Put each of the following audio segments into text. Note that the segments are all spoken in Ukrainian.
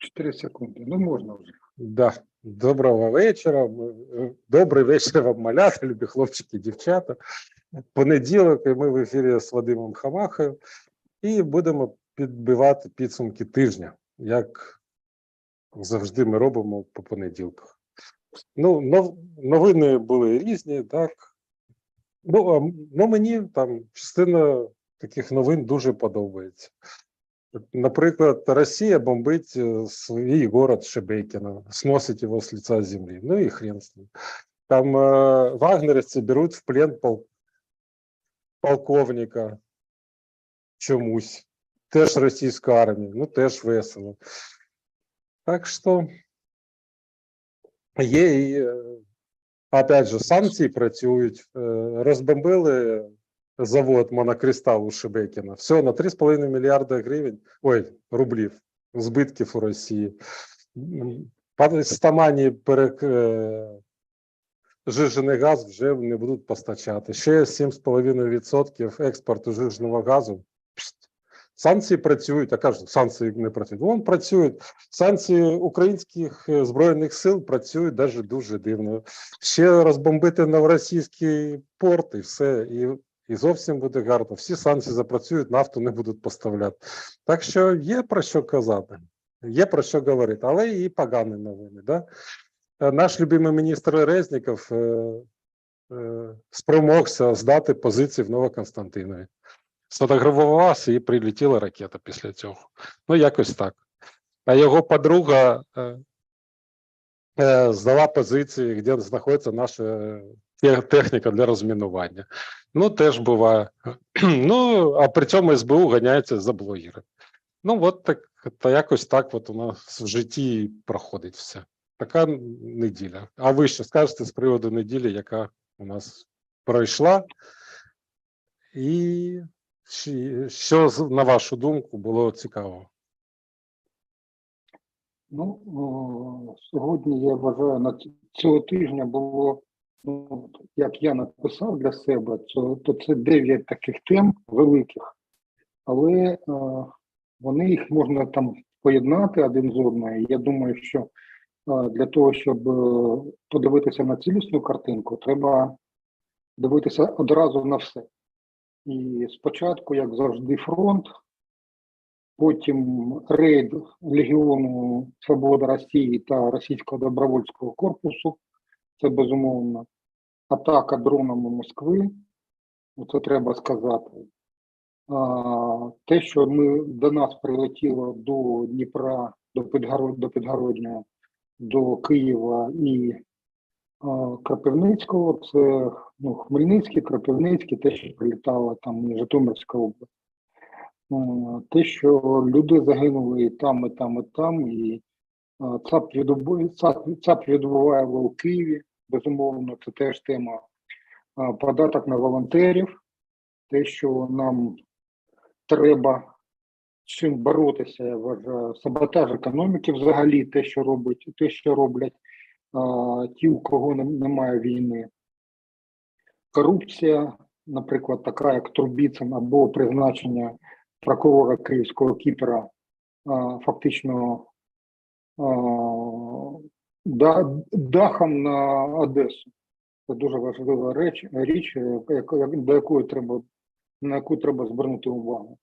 4 секунди. Ну, можна вже. Да. Доброго вечора. Добрий вечір вам, малята, любі хлопчики, дівчата. Понеділок, і ми в ефірі з Вадимом Хамахою. І будемо підбивати підсумки тижня, як завжди ми робимо по понеділках. Ну, новини були різні, так. Ну, мені там частина таких новин дуже подобається. Наприклад, Росія бомбить свій город Шебекино, сносить його з лица землі. Ну і хрен з ним. Там вагнерівці беруть в плен полковника чомусь. Теж російська армія, ну теж весело. Так що є і, опять же, санкції працюють. Розбомбили завод «Монокристал» у Шебекіно. Все, на 3,5 мільярда гривень, рублів, збитків у Росії. З Тамані жижений газ вже не будуть постачати. Ще 7,5% експорту жиженого газу. Санкції працюють, а кажуть, санкції не працюють. Вон працюють. Санкції українських Збройних сил працюють навіть дуже дивно. Ще розбомбити новоросійський порт і все, і зовсім буде гарно. Всі санкції запрацюють, нафту не будуть поставляти. Так що є про що казати, є про що говорити, але і погані новини. Да? Наш любимий міністр Резніков спромогся здати позиції в Новоконстантинові. Сфотографувався і прилетіла ракета після цього. Ну, якось так. А його подруга здала позиції, де знаходиться наша техніка для розмінування. Ну, теж буває. Ну, а при цьому СБУ ганяється за блогери. Ну, от так, та якось так от у нас в житті проходить все. Така неділя. А ви що скажете з приводу неділі, яка у нас пройшла? І що, на вашу думку, було цікавого? Ну, сьогодні, я вважаю, на цього тижня було, ну, як я написав для себе, то це 9 таких тем великих, але вони їх можна там поєднати один з одною. Я думаю, що для того, щоб подивитися на цілісну картинку, треба дивитися одразу на все. І спочатку, як завжди, фронт, потім рейд Легіону Свобода Росії та Російського добровольського корпусу, це безумовно, атака дронами Москви, це треба сказати. Те, що до нас прилетіло до Дніпра, до Підгороднього, до Києва і Кропивницького, це Хмельницький, Кропивницький, те, що прилітало там і Житомирська область. Те, що люди загинули і там, і там, і там, і ЦАП відбуває в Києві, безумовно, це теж тема. Податок на волонтерів, те, що нам треба з чим боротися, я вважаю, саботаж економіки взагалі, те, що роблять ті, у кого немає війни. Корупція, наприклад, така, як Трубіцин, або призначення прокурора Київського Кіпера, фактично дахом на Одесу. Це дуже важлива річ, на яку треба звернути увагу.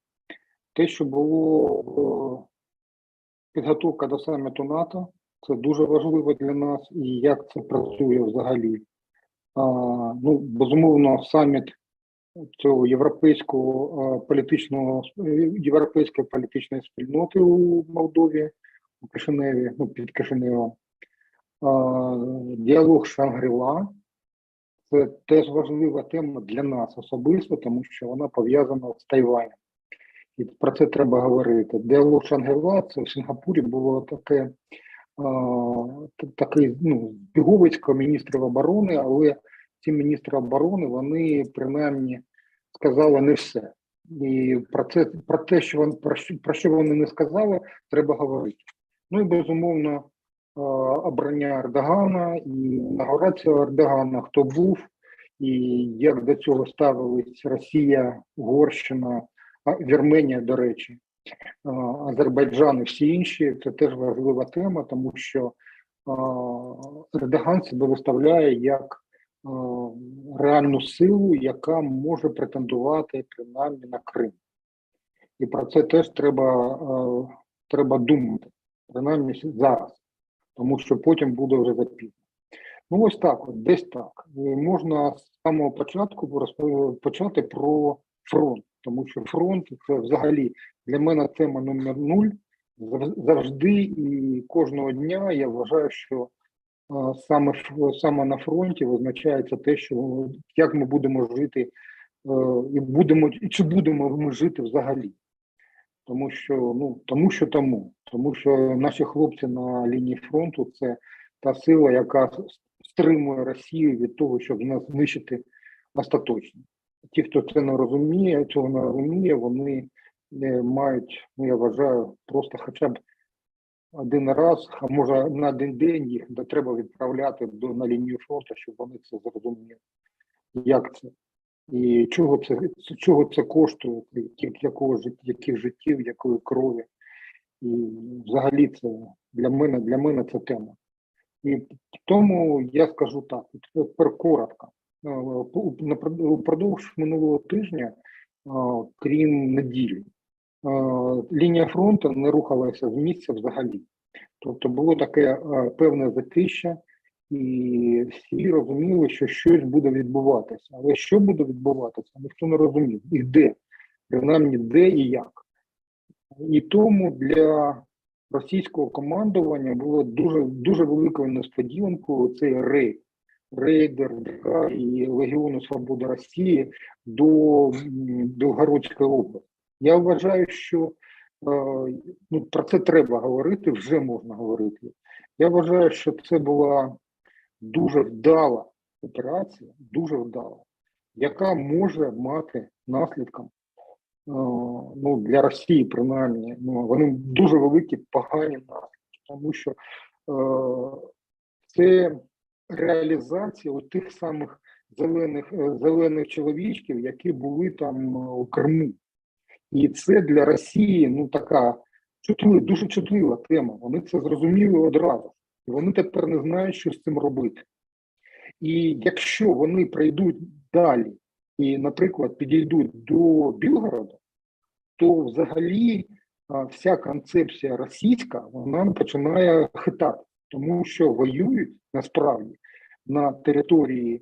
Те, що було підготовка до саміту НАТО, це дуже важливо для нас, і як це працює взагалі. Безумовно, саміт цього європейської політичної спільноти у Молдові, у Кишиневі, під Кишиневом. Діалог Шангрі-Ла – це теж важлива тема для нас особисто, тому що вона пов'язана з Тайванем. І про це треба говорити. Діалог Шангрі-Ла – це в Сінгапурі було такий збіговисько міністрів оборони, але ці міністри оборони, вони принаймні сказали не все. І про що вони не сказали, треба говорити. Ну і безумовно обрання Ердогана і інаугурація Ердогана, хто був і як до цього ставились Росія, Угорщина, Вірменія, до речі. Азербайджан і всі інші, це теж важлива тема, тому що Ердоган себе виставляє як реальну силу, яка може претендувати принаймні на Крим. І про це теж треба думати, принаймні зараз, тому що потім буде вже запізно. Ну ось так, от, десь так. Можна з самого початку почати про фронт, тому що фронт це взагалі для мене тема номер 0. Завжди і кожного дня я вважаю, що саме на фронті визначається те, що як ми будемо жити, і чи будемо ми жити взагалі. Тому що наші хлопці на лінії фронту це та сила, яка стримує Росію від того, щоб нас знищити остаточно. Ті, хто це не розуміє, цього не розуміє, вони мають, я вважаю, просто хоча б один раз, а може на один день їх треба відправляти на лінію фронту, щоб вони це зрозуміли. Як це? І чого це коштує, яких життів, якої крові. І взагалі це для мене це тема. І тому я скажу так, тепер коротко. Упродовж минулого тижня, крім неділі, лінія фронту не рухалася з місця взагалі. Тобто було таке певне затища, і всі розуміли, що щось буде відбуватися. Але що буде відбуватися, ніхто не розумів. І де, принаймні де і як. І тому для російського командування було дуже великою несподіванкою цей рейд РДК і Легіону Свободи Росії до Білгородської області. Я вважаю, що про це треба говорити, вже можна говорити. Я вважаю, що це була дуже вдала операція, дуже вдала, яка може мати наслідком для Росії, принаймні, вони дуже великі, погані наслідки, тому що це реалізація тих самих зелених чоловічків, які були там у Криму. І це для Росії така дуже чутлива тема. Вони це зрозуміли одразу. І вони тепер не знають, що з цим робити. І якщо вони прийдуть далі і, наприклад, підійдуть до Білгорода, то взагалі вся концепція російська, вона починає хитати, тому що воюють насправді на території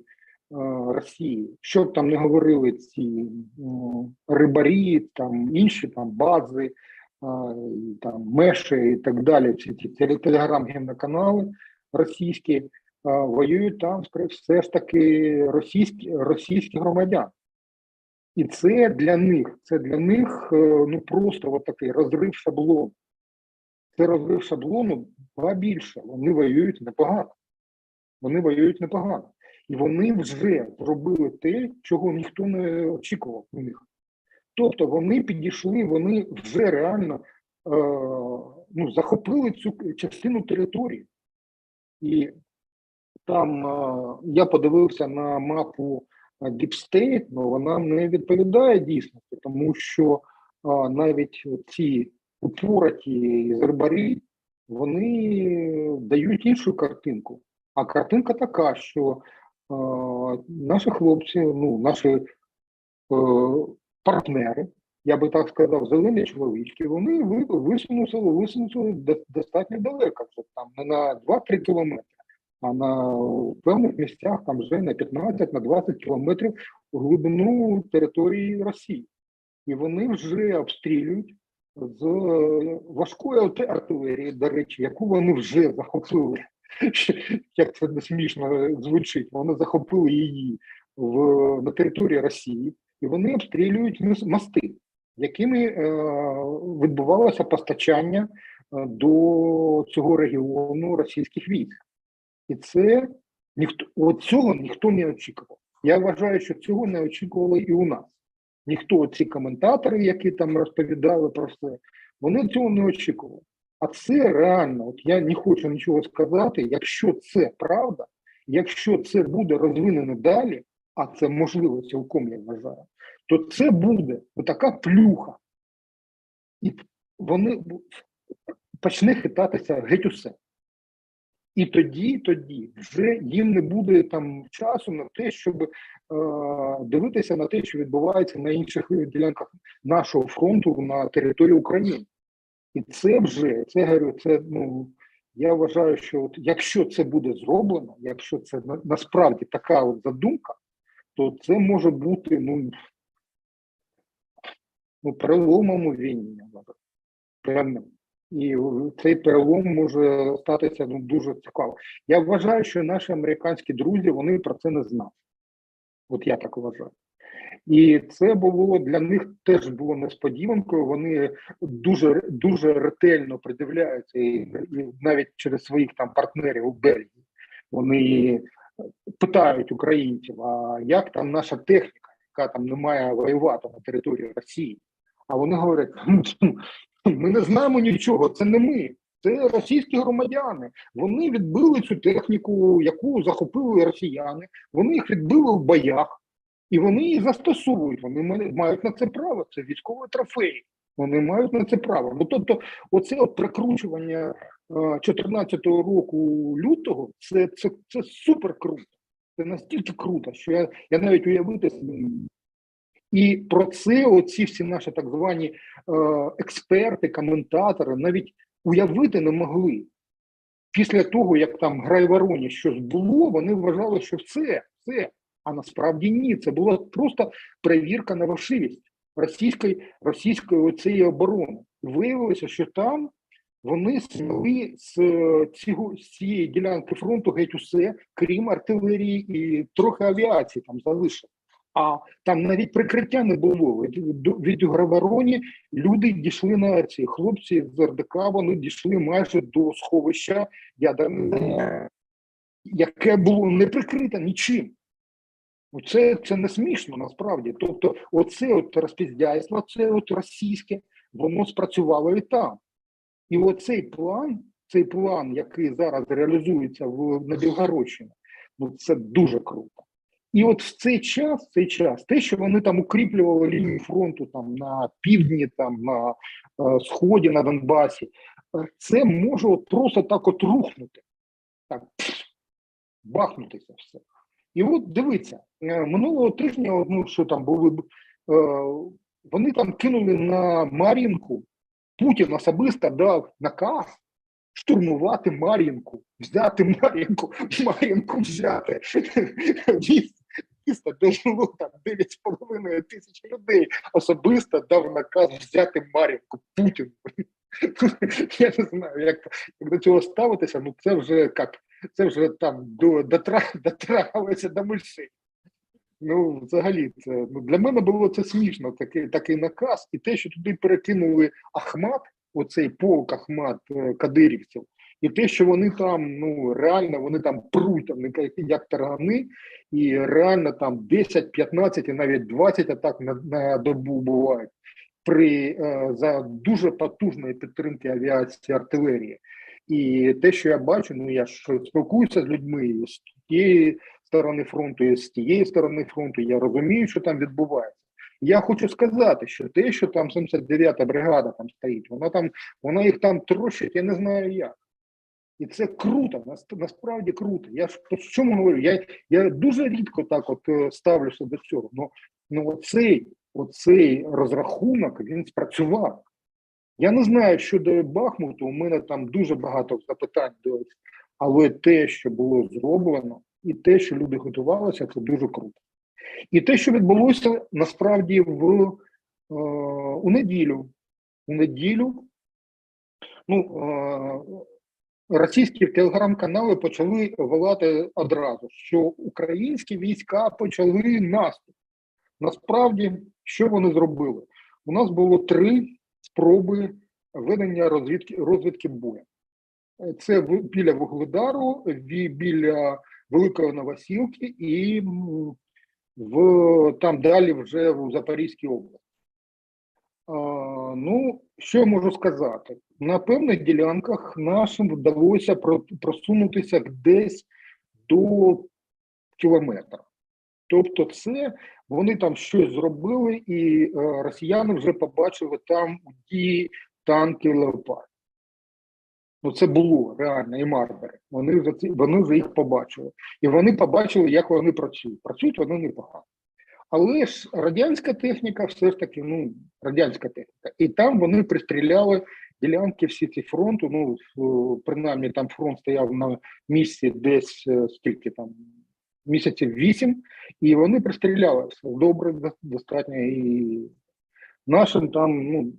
Росії. Що б там не говорили ці рибарі, там інші там бази, там меші і так далі, ці телеграм-геноканали російські, воюють там все ж таки російські громадяни. І це для них просто такий розрив шаблону. Це розрив шаблону, ба більше, вони воюють непогано. І вони вже зробили те, чого ніхто не очікував у них. Тобто вони підійшли, вони вже реально захопили цю частину території. І там я подивився на мапу Deep State, вона не відповідає дійсності, тому що навіть ці упораті рибарі, вони дають іншу картинку. А картинка така, що наші хлопці, наші партнери, я би так сказав, зелені чоловічки, вони висунули достатньо далеко, вже там не на 2-3 кілометри, а на певних місцях там вже на 15-20 кілометрів у глибину території Росії. І вони вже обстрілюють з важкої артилерії, до речі, яку вони вже захопили. Як це не смішно звучить, вони захопили її на території Росії, і вони обстрілюють мости, якими відбувалося постачання до цього регіону російських військ. І цього ніхто не очікував. Я вважаю, що цього не очікували і у нас. Ніхто, ці коментатори, які там розповідали про все, вони цього не очікували. А це реально, я не хочу нічого сказати, якщо це правда, якщо це буде розвинено далі, а це можливо цілком, я вважаю, то це буде така плюха І вони почне хитатися геть усе. І тоді вже їм не буде там часу на те, щоб дивитися на те, що відбувається на інших ділянках нашого фронту на території України. І це вже, я вважаю, що от, якщо це буде зроблено, якщо це насправді така от задумка, то це може бути переломом у війні. Певним. І цей перелом може статися дуже цікаво. Я вважаю, що наші американські друзі, вони про це не знали. От я так вважаю. І це було для них теж було несподіванкою. Вони дуже ретельно придивляються, і навіть через своїх там партнерів у Бельгії. Вони питають українців, а як там наша техніка, яка там не має воювати на території Росії. А вони говорять, ми не знаємо нічого, це не ми, це російські громадяни. Вони відбили цю техніку, яку захопили росіяни, вони їх відбили в боях, і вони її застосовують, вони мають на це право, це військові трофеї, вони мають на це право. Ну, тобто, оце от прикручування 14-го року лютого, це супер круто, це настільки круто, що я навіть уявити собі не можу. І про це оці всі наші так звані експерти, коментатори навіть уявити не могли. Після того, як там Грайвороні щось було, вони вважали, що все. А насправді ні, це була просто перевірка на фальшивість російської оцієї оборони. Виявилося, що там вони змогли з цієї ділянки фронту геть усе, крім артилерії і трохи авіації там залишили. А там навіть прикриття не було. Від Грайвороні люди дійшли на ці хлопці з РДК, вони дійшли майже до сховища ядерного, яке було не прикрите нічим. Це не смішно насправді. Тобто оце от розпіздяйство, це от російське, воно спрацювало і там. І оцей план, який зараз реалізується на Білгородщині, це дуже круто. І от в цей час, те, що вони там укріплювали лінію фронту там на півдні, там на сході, на Донбасі, це може от просто так от рухнути, так бахнутися все. І от дивіться, минулого тижня, що там були, вони там кинули на Мар'їнку, Путін особисто дав наказ штурмувати Мар'їнку, взяти Мар'їнку взяти. Місто, де жило там 9,5 тисяч людей, особисто дав наказ взяти Мар'їнку Путін. Я не знаю, як до цього ставитися, це вже там дотрагувалося до мишей. Взагалі, для мене було це смішно, такий наказ, і те, що туди перекинули Ахмат, оцей полк Ахмат кадирівців, і те, що вони там, реально, вони там пруть, там, як таргани, і реально там 10, 15 і навіть 20 атак на добу бувають за дуже потужної підтримки авіації, артилерії. І те, що я бачу, я ж спілкуюся з людьми з тієї сторони фронту, і з тієї сторони фронту, я розумію, що там відбувається. Я хочу сказати, що те, що там 79-та бригада там стоїть, вона їх там трощить, я не знаю як. І це круто, насправді круто. Я ж по чому говорю? Я дуже рідко так от ставлюся до цього. Оцей розрахунок, він спрацював. Я не знаю, щодо Бахмуту, у мене там дуже багато запитань до, але те, що було зроблено, і те, що люди готувалися, це дуже круто. І те, що відбулося насправді у неділю. Російські телеграм-канали почали волати одразу, що українські війська почали наступ. Насправді, що вони зробили? У нас було 3 спроби ведення розвідки бою. Це біля Вугледару, біля Великої Новосілки і там далі вже в Запорізькій області. Що я можу сказати? На певних ділянках нашим вдалося просунутися десь до кілометра. Тобто це Вони там щось зробили, і росіяни вже побачили там у дії танки «Леопард». Ну, це було реально, і «Марбери». Вони вже їх побачили. І вони побачили, як вони працюють. Працюють вони непогано. Але ж радянська техніка все ж таки, ну, радянська техніка. І там вони пристріляли ділянки всі ці фронту, ну, принаймні там фронт стояв на місці десь скільки там, місяців 8, і вони пристріляли все добре, достатньо, і нашим там, ну,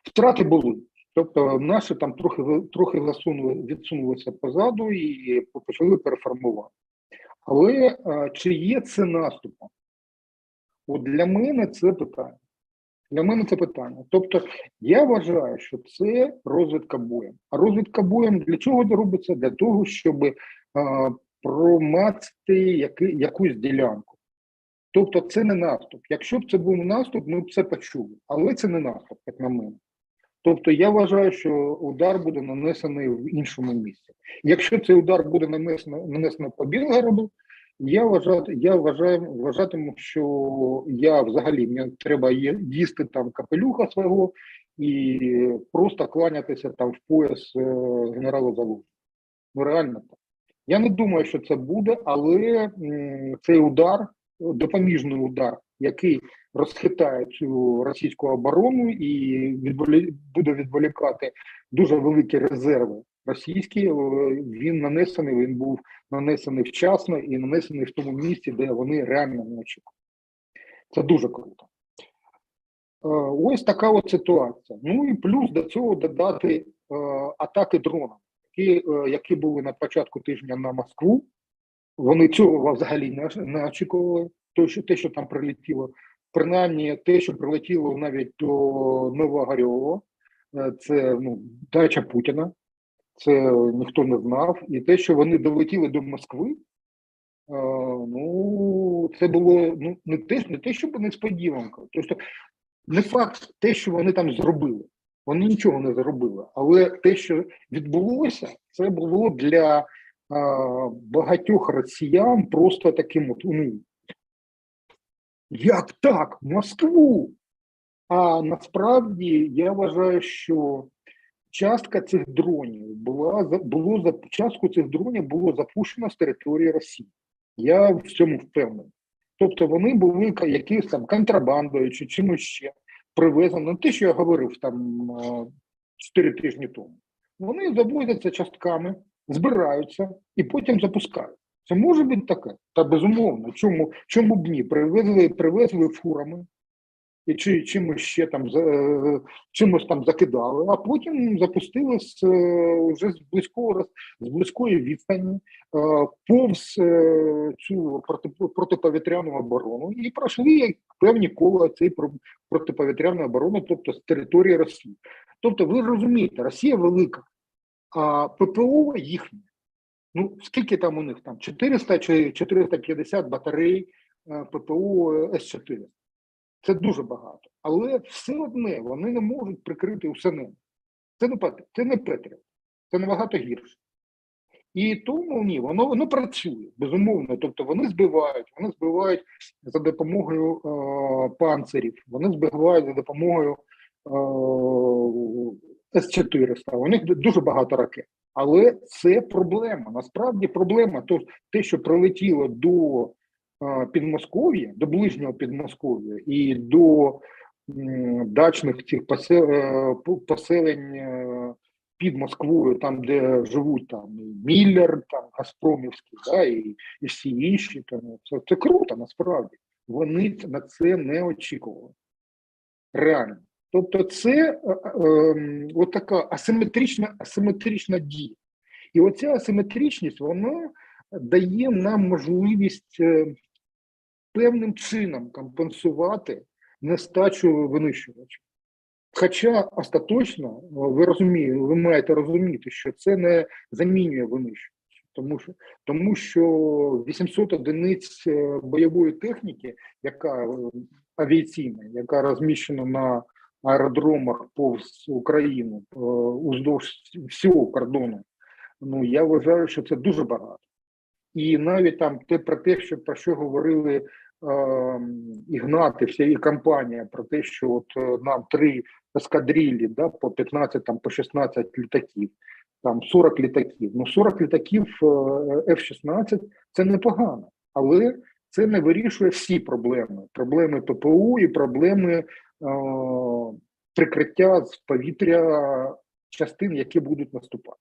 втрати були. Тобто наші там трохи відсунулися позаду і почали переформувати. Але чи є це наступом? От для мене це питання. Для мене це питання. Тобто я вважаю, що це розвідка боєм. А розвідка боєм для чого робиться? Для того, щоб промацати якусь ділянку. Тобто це не наступ. Якщо б це був наступ, ми б це почули. Але це не наступ, як на мене. Тобто я вважаю, що удар буде нанесений в іншому місці. Якщо цей удар буде нанесено по Білгороду, я вважатиму, що я взагалі, мені треба їсти там капелюха свого і просто кланятися там в пояс генерала Залужного. Ну реально так. Я не думаю, що це буде, але цей удар, допоміжний удар, який розхитає цю російську оборону і буде відволікати дуже великі резерви російські, він був нанесений вчасно і нанесений в тому місці, де вони реально не очікують. Це дуже круто. Ось така от ситуація. Ну і плюс до цього додати атаки дронами, які були на початку тижня на Москву. Вони цього взагалі не очікували, те, що там прилетіло. Принаймні, те, що прилетіло навіть до Новогорьова, це дача Путіна, це ніхто не знав. І те, що вони долетіли до Москви, це було не те, щоб несподіванка. Тобто, не факт те, що вони там зробили. Вони нічого не зробили. Але те, що відбулося, це було для багатьох росіян просто таким от, як так? Москву? А насправді я вважаю, що частка цих дронів було запущено з території Росії. Я в цьому впевнений. Тобто вони були якісь там контрабандою чи чимось ще привезені. Не те, що я говорив там 4 тижні тому. Вони завозяться частками, збираються і потім запускають. Це може бути таке? Та безумовно. Чому б ні? Привезли фурами і чимось там закидали, а потім запустили вже з близької відстані повз цю протиповітряну оборону і пройшли певні кола цієї протиповітряної оборони, тобто з території Росії. Тобто ви розумієте, Росія велика, а ППО їхнє. Ну, скільки там у них там? 400 чи 450 батарей ППО С-4. Це дуже багато. Але все одне вони не можуть прикрити усе небо. Це не Петріот. Це набагато гірше. І тому ні, воно працює, безумовно. Тобто вони збивають за допомогою панцирів, вони збивають за допомогою С-400. У них дуже багато ракет. Але це проблема. Насправді проблема, те, що прилетіло до Підмосков'я, до ближнього Підмосков'я і до дачних цих поселень під Москвою, там, де живуть там Міллер, там Газпромівський, і всі інші. Тому це круто, насправді. Вони на це не очікували. Реально. Тобто це от така асиметрична дія. І оця асиметричність, вона дає нам можливість певним чином компенсувати нестачу винищувачів. Хоча остаточно, ви маєте розуміти, що це не замінює винищувачів. Тому що 800 одиниць бойової техніки, авіаційна, яка розміщена на аеродромах повз Україну, уздовж всього кордону, я вважаю, що це дуже багато. І навіть там про те, про що говорили Ігнати, вся і компанія, про те, що от нам 3 ескадрилі, да, по 15, там, по 16 літаків, там 40 літаків. Ну, 40 літаків F-16 – це непогано, але це не вирішує всі проблеми. Проблеми ППУ і проблеми прикриття з повітря частин, які будуть наступати.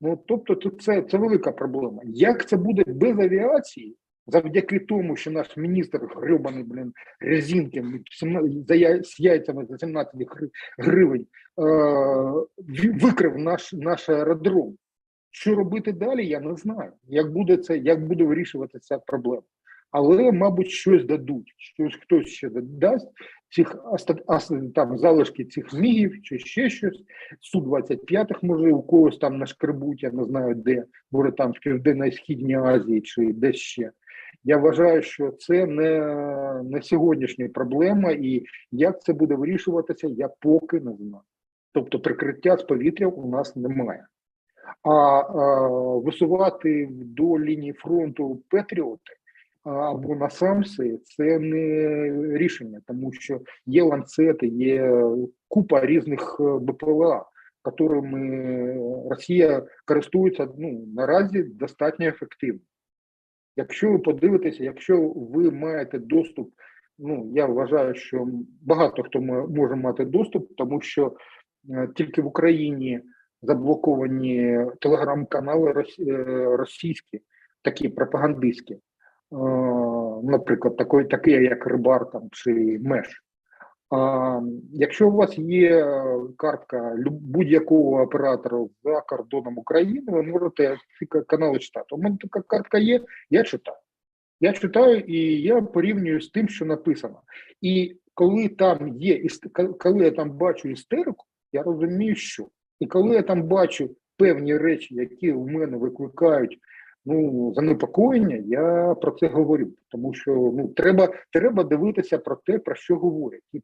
Ну, тобто це велика проблема. Як це буде без авіації, завдяки тому, що наш міністр гребаний, Резінкін з яйцями за 17 гривень викрив наш аеродром. Що робити далі, я не знаю. Як буде вирішувати ця проблема. Але, мабуть, щось дадуть, хтось ще дасть, там залишки цих мігів, чи ще щось, Су-25, може, у когось там нашкребуть, я не знаю де, може там в Південно-Східній Азії, чи десь ще. Я вважаю, що це не сьогоднішня проблема, і як це буде вирішуватися, я поки не знаю. Тобто прикриття з повітря у нас немає. А висувати до лінії фронту Петріоти або насамси – це не рішення, тому що є ланцети, є купа різних БПЛА, якими Росія користується наразі достатньо ефективно. Якщо ви подивитеся, якщо ви маєте доступ, я вважаю, що багато хто може мати доступ, тому що тільки в Україні заблоковані телеграм-канали російські, такі пропагандистські, наприклад, такий як Рибар там, чи Меш. Якщо у вас є картка будь-якого оператора за кордоном України, ви можете ці канали читати. У мене така картка є, я читаю. Я читаю і я порівнюю з тим, що написано. І коли там є, коли я там бачу істерику, я розумію, що. І коли я там бачу певні речі, які у мене викликають занепокоєння, я про це говорю. Тому що треба дивитися про те, про що говорять. І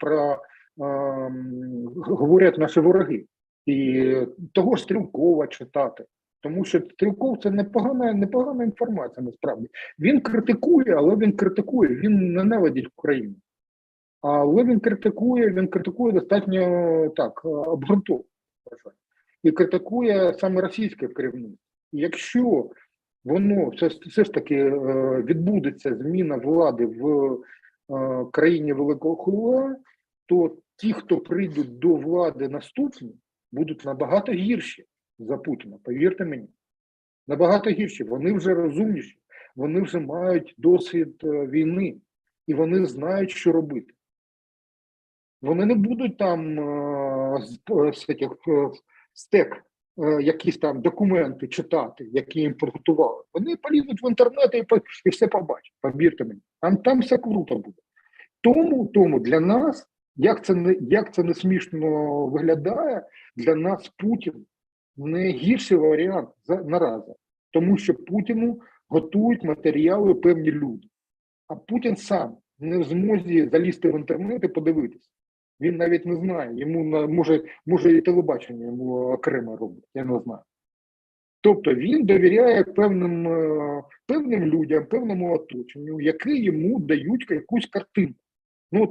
говорять наші вороги. І того ж Стрілкова читати. Тому що Стрілков – це непогана інформація, насправді. Він критикує, але він ненавидить Україну. Але він критикує достатньо так, обґрунтовано. І критикує саме російське керівництво. І якщо воно все ж таки відбудеться зміна влади в країні Великого Хула, то ті, хто прийдуть до влади наступні, будуть набагато гірші за Путіна, повірте мені. Набагато гірші. Вони вже розумніші, вони вже мають досвід війни, і вони знають, що робити. Вони не будуть там стек, якісь там документи читати, які їм підготували. Вони полізуть в інтернет і все побачать, повірте мені. Там все круто буде. Тому для нас, як це не смішно виглядає, для нас Путін не гірший варіант наразі. Тому що Путіну готують матеріали певні люди. А Путін сам не в змозі залізти в інтернет і подивитися. Він навіть не знає, йому може і телебачення йому окремо робить, я не знаю. Тобто він довіряє певним людям, певному оточенню, які йому дають якусь картинку,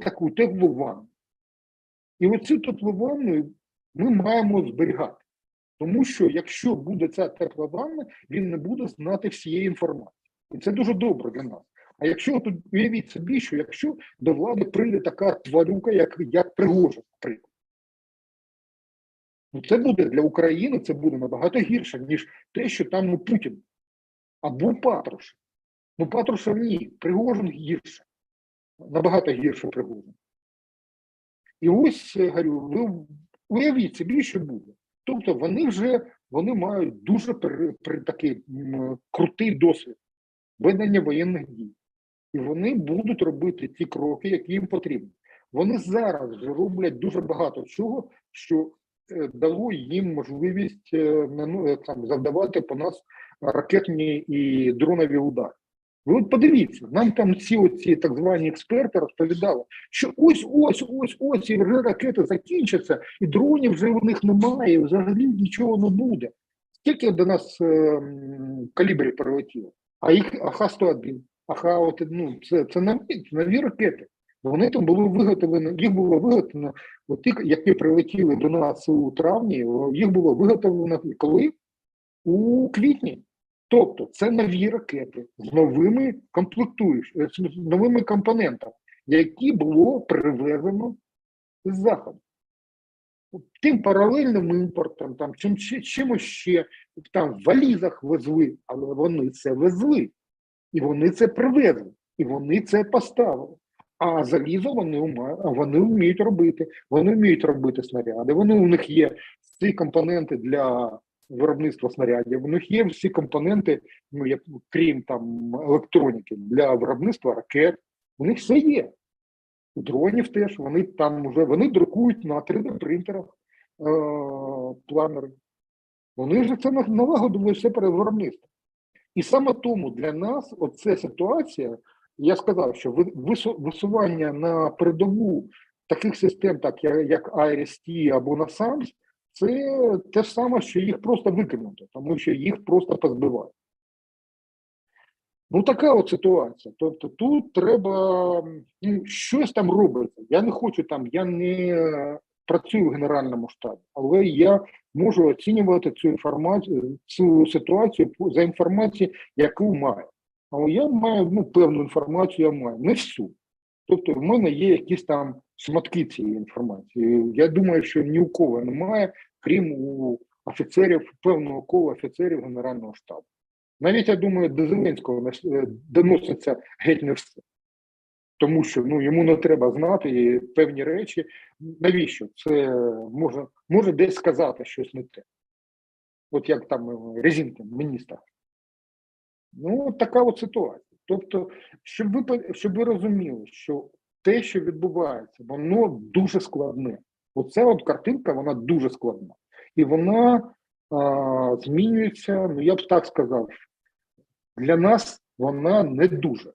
таку теплу ванну. І оцю теплу ванну ми маємо зберігати. Тому що якщо буде ця тепла ванна, він не буде знати всієї інформації. І це дуже добре для нас. А якщо тут уявіть собі, що якщо до влади прийде така тварюка, як Пригожин, наприклад, це буде для України, це буде набагато гірше, ніж те, що там Путін. Або Патрушев. Патрушев ні, Пригожин гірше. Набагато гірше Пригожин. І ось, говорю, ви уявіть собі, що буде. Тобто вони мають дуже такий крутий досвід ведення воєнних дій. І вони будуть робити ті кроки, які їм потрібні. Вони зараз вже роблять дуже багато чого, що дало їм можливість завдавати по нас ракетні і дронові удари. Ви от подивіться, нам там ці так звані експерти розповідали, що ось, і вже ракети закінчаться, і дронів вже у них немає, і взагалі нічого не буде. Скільки до нас калібрів прилетіло? А їх Х-101, ну, це нові ракети. Вони там були виготовлені, їх було виготовлено, от ті, які прилетіли до нас у травні, їх було виготовлено коли? У квітні. Тобто це нові ракети з новими з новими компонентами, які було привезено з Заходу. Тим паралельним імпортом, там, чимось ще, там в валізах везли, але вони це везли, і вони це привезли, і вони це поставили. А залізо вони вміють робити. Вони вміють робити снаряди, у них є всі компоненти для виробництва снарядів, у них є всі компоненти, ну, як, крім там електроніки, для виробництва ракет, у них все є. У дронів теж, вони друкують на 3D-принтерах планери. Вони вже це налагодили все перед виробництвом. І саме тому для нас оця ситуація, я сказав, що висування на передову таких систем, так як IRIS-T або NASAMS, це те ж саме, що їх просто викинути, тому що їх просто позбивають. Ну, така от ситуація. Тобто тут треба, щось там робиться. Я не хочу там, я не працюю в Генеральному штабі, але я можу оцінювати цю ситуацію за інформацією, яку маю. Але я маю, певну інформацію, я маю, не всю. Тобто в мене є якісь там шматки цієї інформації. Я думаю, що ні у кого немає, крім у офіцерів, певного кола офіцерів Генерального штабу. Навіть, я думаю, до Зеленського доноситься геть не все. Тому що йому не треба знати певні речі. Навіщо? Це може десь сказати щось не те. От як там Резінкін, міністр. Ну, така от ситуація. Тобто, щоб ви розуміли, що те, що відбувається, воно дуже складне. Оця от картинка, вона дуже складна. І вона змінюється, я б так сказав, для нас вона не дуже.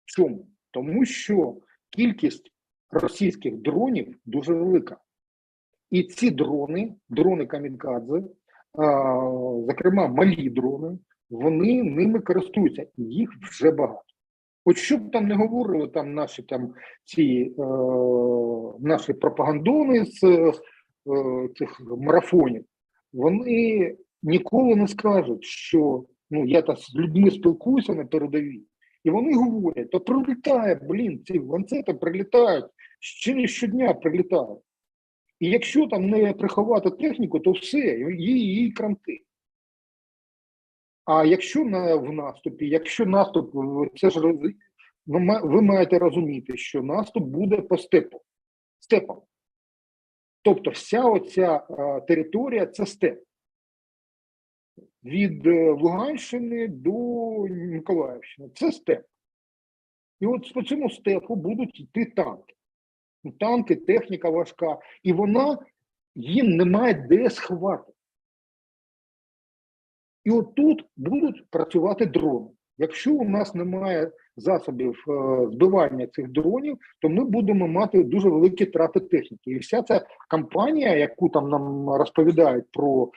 Чому? Тому що кількість російських дронів дуже велика. І ці дрони камікадзе, зокрема малі дрони, вони ними користуються, і їх вже багато. От що б там не говорили там наші пропагандони з цих марафонів, вони ніколи не скажуть, що я там з людьми спілкуюся на передовій, і вони говорять, то прилітає, ці ланцети прилітають, щодня прилітають. І якщо там не приховати техніку, то все, її кранти. А якщо в наступі, якщо наступ, це ж ви маєте розуміти, що наступ буде по степам. Тобто вся оця територія – це степ. Від Луганщини до Миколаївщини. Це степ. І от по цьому степу будуть йти танки. Танки, техніка важка. І їм немає де сховати. І от тут будуть працювати дрони. Якщо у нас немає засобів збивання цих дронів, то ми будемо мати дуже великі втрати техніки. І вся ця кампанія, яку там нам розповідають про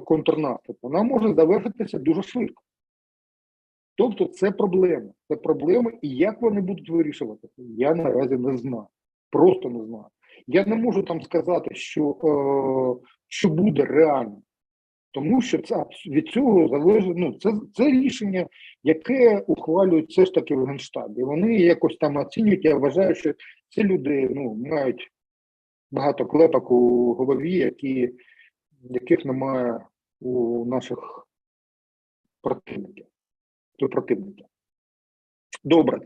контрнаступ, вона може завершитися дуже швидко. Тобто це проблеми. Це проблеми, і як вони будуть вирішувати, я наразі не знаю. Просто не знаю. Я не можу там сказати, що буде реально. Тому що від цього залежить, це рішення, яке ухвалюють все ж таки в Генштабі. Вони якось там оцінюють, я вважаю, що ці люди мають багато клепок у голові, яких немає у наших противників. Добре,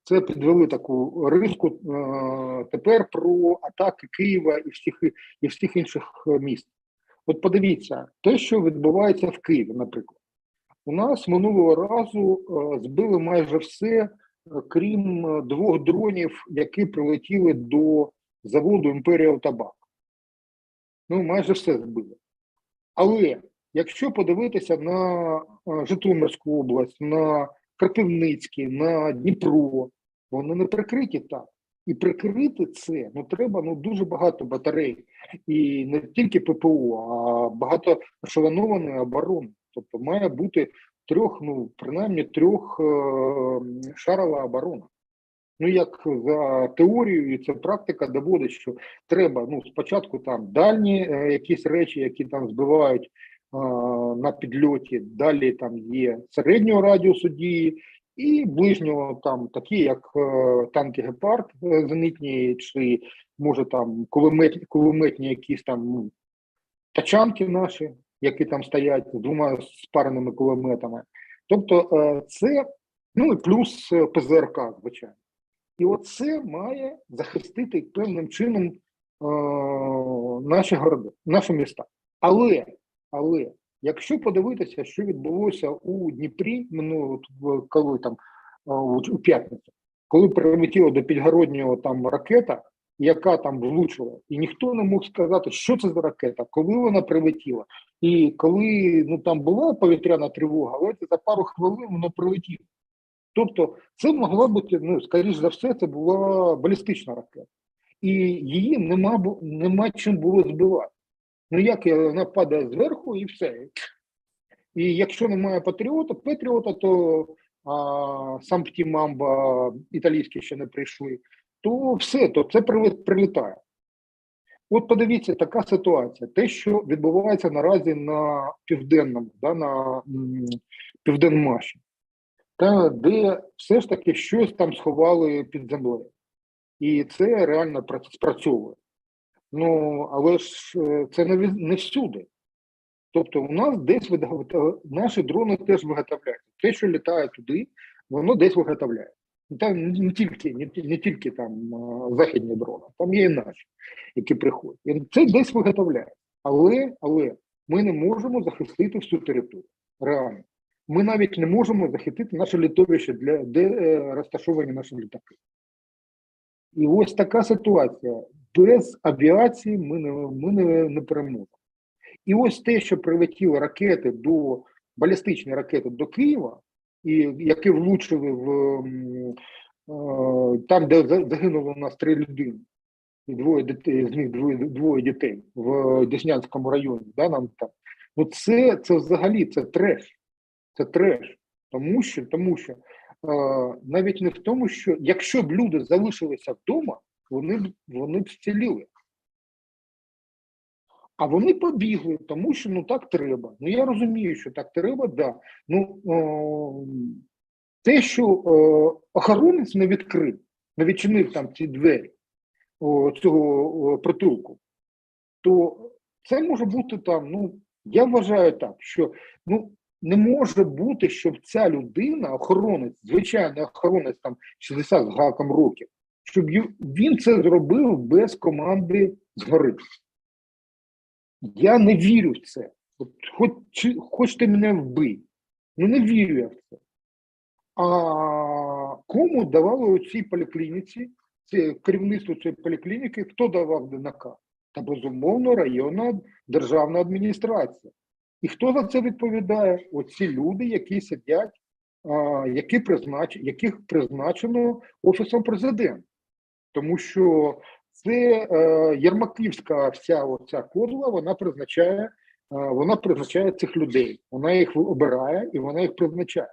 це підвели таку риску. Тепер про атаки Києва і всіх інших міст. От подивіться, те, що відбувається в Києві, наприклад. У нас минулого разу збили майже все, крім 2 дронів, які прилетіли до заводу Imperial Tobacco. Майже все збили. Але якщо подивитися на Житомирську область, на Кропивницький, на Дніпро, вони не прикриті так. І прикрити це, ну треба дуже багато батарей. І не тільки ППО, а багато ешелонованої оборони. Тобто має бути принаймні трьохшарова оборона. Ну, як за теорією, і це практика доводить, що треба спочатку там дальні якісь речі, які там збивають на підльоті, далі там є середнього радіусу дії, і ближнього там такі, як танки Гепард зенитні, чи може там кулеметні якісь там тачанки наші, які там стоять з двома спареними кулеметами. Тобто це, ну і плюс ПЗРК, звичайно. І оце має захистити певним чином наші городи, наші міста. Але, якщо подивитися, що відбулося у Дніпрі, коли там у п'ятницю, коли прилетіла до Підгороднього там ракета, яка там влучила, і ніхто не мог сказати, що це за ракета, коли вона прилетіла, і коли там була повітряна тривога, але за пару хвилин воно прилетіло. Тобто це могла бути, скоріш за все, це була балістична ракета. І її нема чим було збивати. Ну як вона падає зверху і все. І якщо немає Петріота, то сам Мамба італійські ще не прийшли, то все, то це прилітає. От подивіться, така ситуація. Те, що відбувається наразі на Південному, на Південмаші, де все ж таки щось там сховали під землею. І це реально спрацьовує. Але ж це не всюди. Тобто у нас десь наші дрони теж виготовляють. Те, що літає туди, воно десь виготовляє. Там не тільки там західні дрони, там є і наші, які приходять. І це десь виготовляє. Але ми не можемо захистити всю територію. Реально. Ми навіть не можемо захистити наше літовище, де розташовані наші літаки. І ось така ситуація. Без авіації ми не переможемо. І ось те, що прилетіли балістичні ракети до Києва, які влучили там, де загинуло у нас 3 людини, і з них двоє дітей в Деснянському районі, це взагалі це треш. Це треш. Тому що навіть не в тому, що якщо б люди залишилися вдома, вони б вціліли. А вони побігли, тому що так треба. Я розумію, що так треба, да. Те, що охоронець не відчинив там ці двері цього притулку, то це може бути там, я вважаю так, що не може бути, щоб ця людина, охоронець, звичайний охоронець там 60 з гаком років, щоб він це зробив без команди згори. Я не вірю в це. Хоч ти мене вбий. Не вірю я в це. А кому давали у цій поліклініці, керівництво цієї поліклініки, хто давав наказ? Та, безумовно, районна державна адміністрація. І хто за це відповідає? Оці люди, які сидять, яких призначено Офісом Президента. Тому що це Єрмаківська вся оця козла, вона призначає цих людей. Вона їх обирає і вона їх призначає.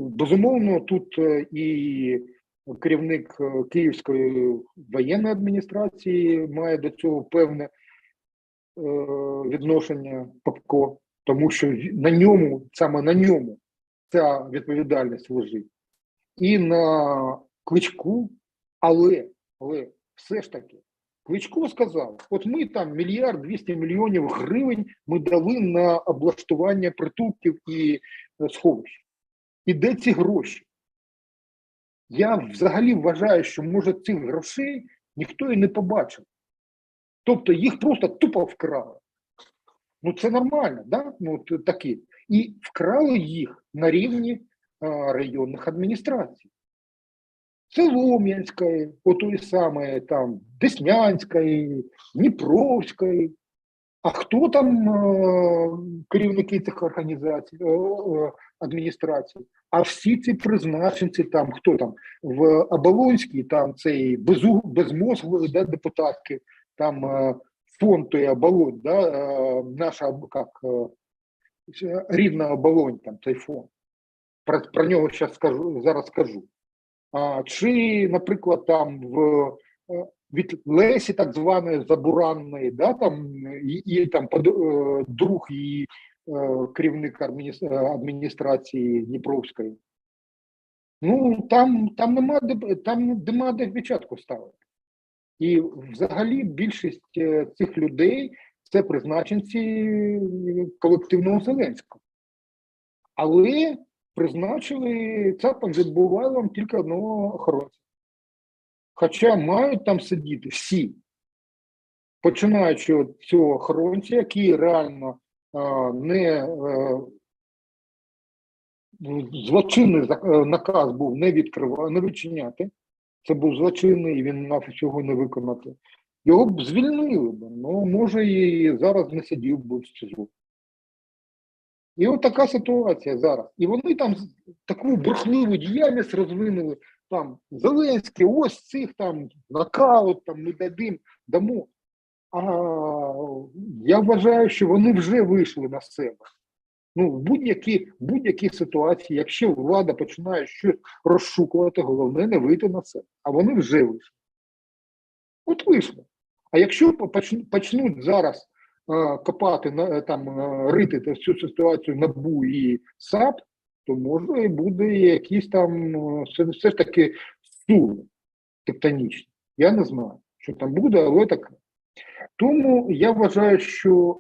Безумовно, тут і керівник Київської воєнної адміністрації має до цього певне відношення Попко, тому що саме на ньому ця відповідальність лежить. І на Кличку, але все ж таки, Кличко сказав, от ми там 1 мільярд 200 мільйонів гривень ми дали на облаштування притулків і сховищ. І де ці гроші? Я взагалі вважаю, що, може, цих грошей ніхто і не побачив. Тобто їх просто тупо вкрали. Це нормально, да? Такі. І вкрали їх на рівні районних адміністрацій. Солом'янської, отої самої там, Деснянської, Дніпровської. А хто там керівники цих організацій, адміністрацій? А всі ці призначенці, там хто там в Оболонській, там цей безмозглої, да, депутатки, там фонд той Оболонь, да, наша рідна Оболонь, там цей фонд. Про нього зараз скажу. Чи, наприклад, там від Лесі, так званої Забуранної, да, там, і там друг її керівник адміністрації Дніпровської. Ну, там нема де печатку ставити. І взагалі більшість цих людей це призначенці колективного Зеленського. Але призначили ЦАПом відбувайлом тільки одного охоронця. Хоча мають там сидіти всі, починаючи від цього охоронця, який реально злочинний наказ був не відчиняти. Це був злочинний, і він мав цього не виконати. Його б звільнили б, ну, може, і зараз не сидів би в СІЗО. І от така ситуація зараз. І вони там таку бурхливу діяльність розвинули. Там Зеленський, ось цих там нокаут, там ми дамо. А я вважаю, що вони вже вийшли на себе. Ну, в будь-якій ситуації, якщо влада починає щось розшукувати, головне не вийти на це. А вони вже вийшли. От вийшли. А якщо почнуть зараз копати, там, рити всю ситуацію НАБУ і САП, то може і буде якийсь там все ж таки суд тектонічний. Я не знаю, що там буде, але так. Тому я вважаю, що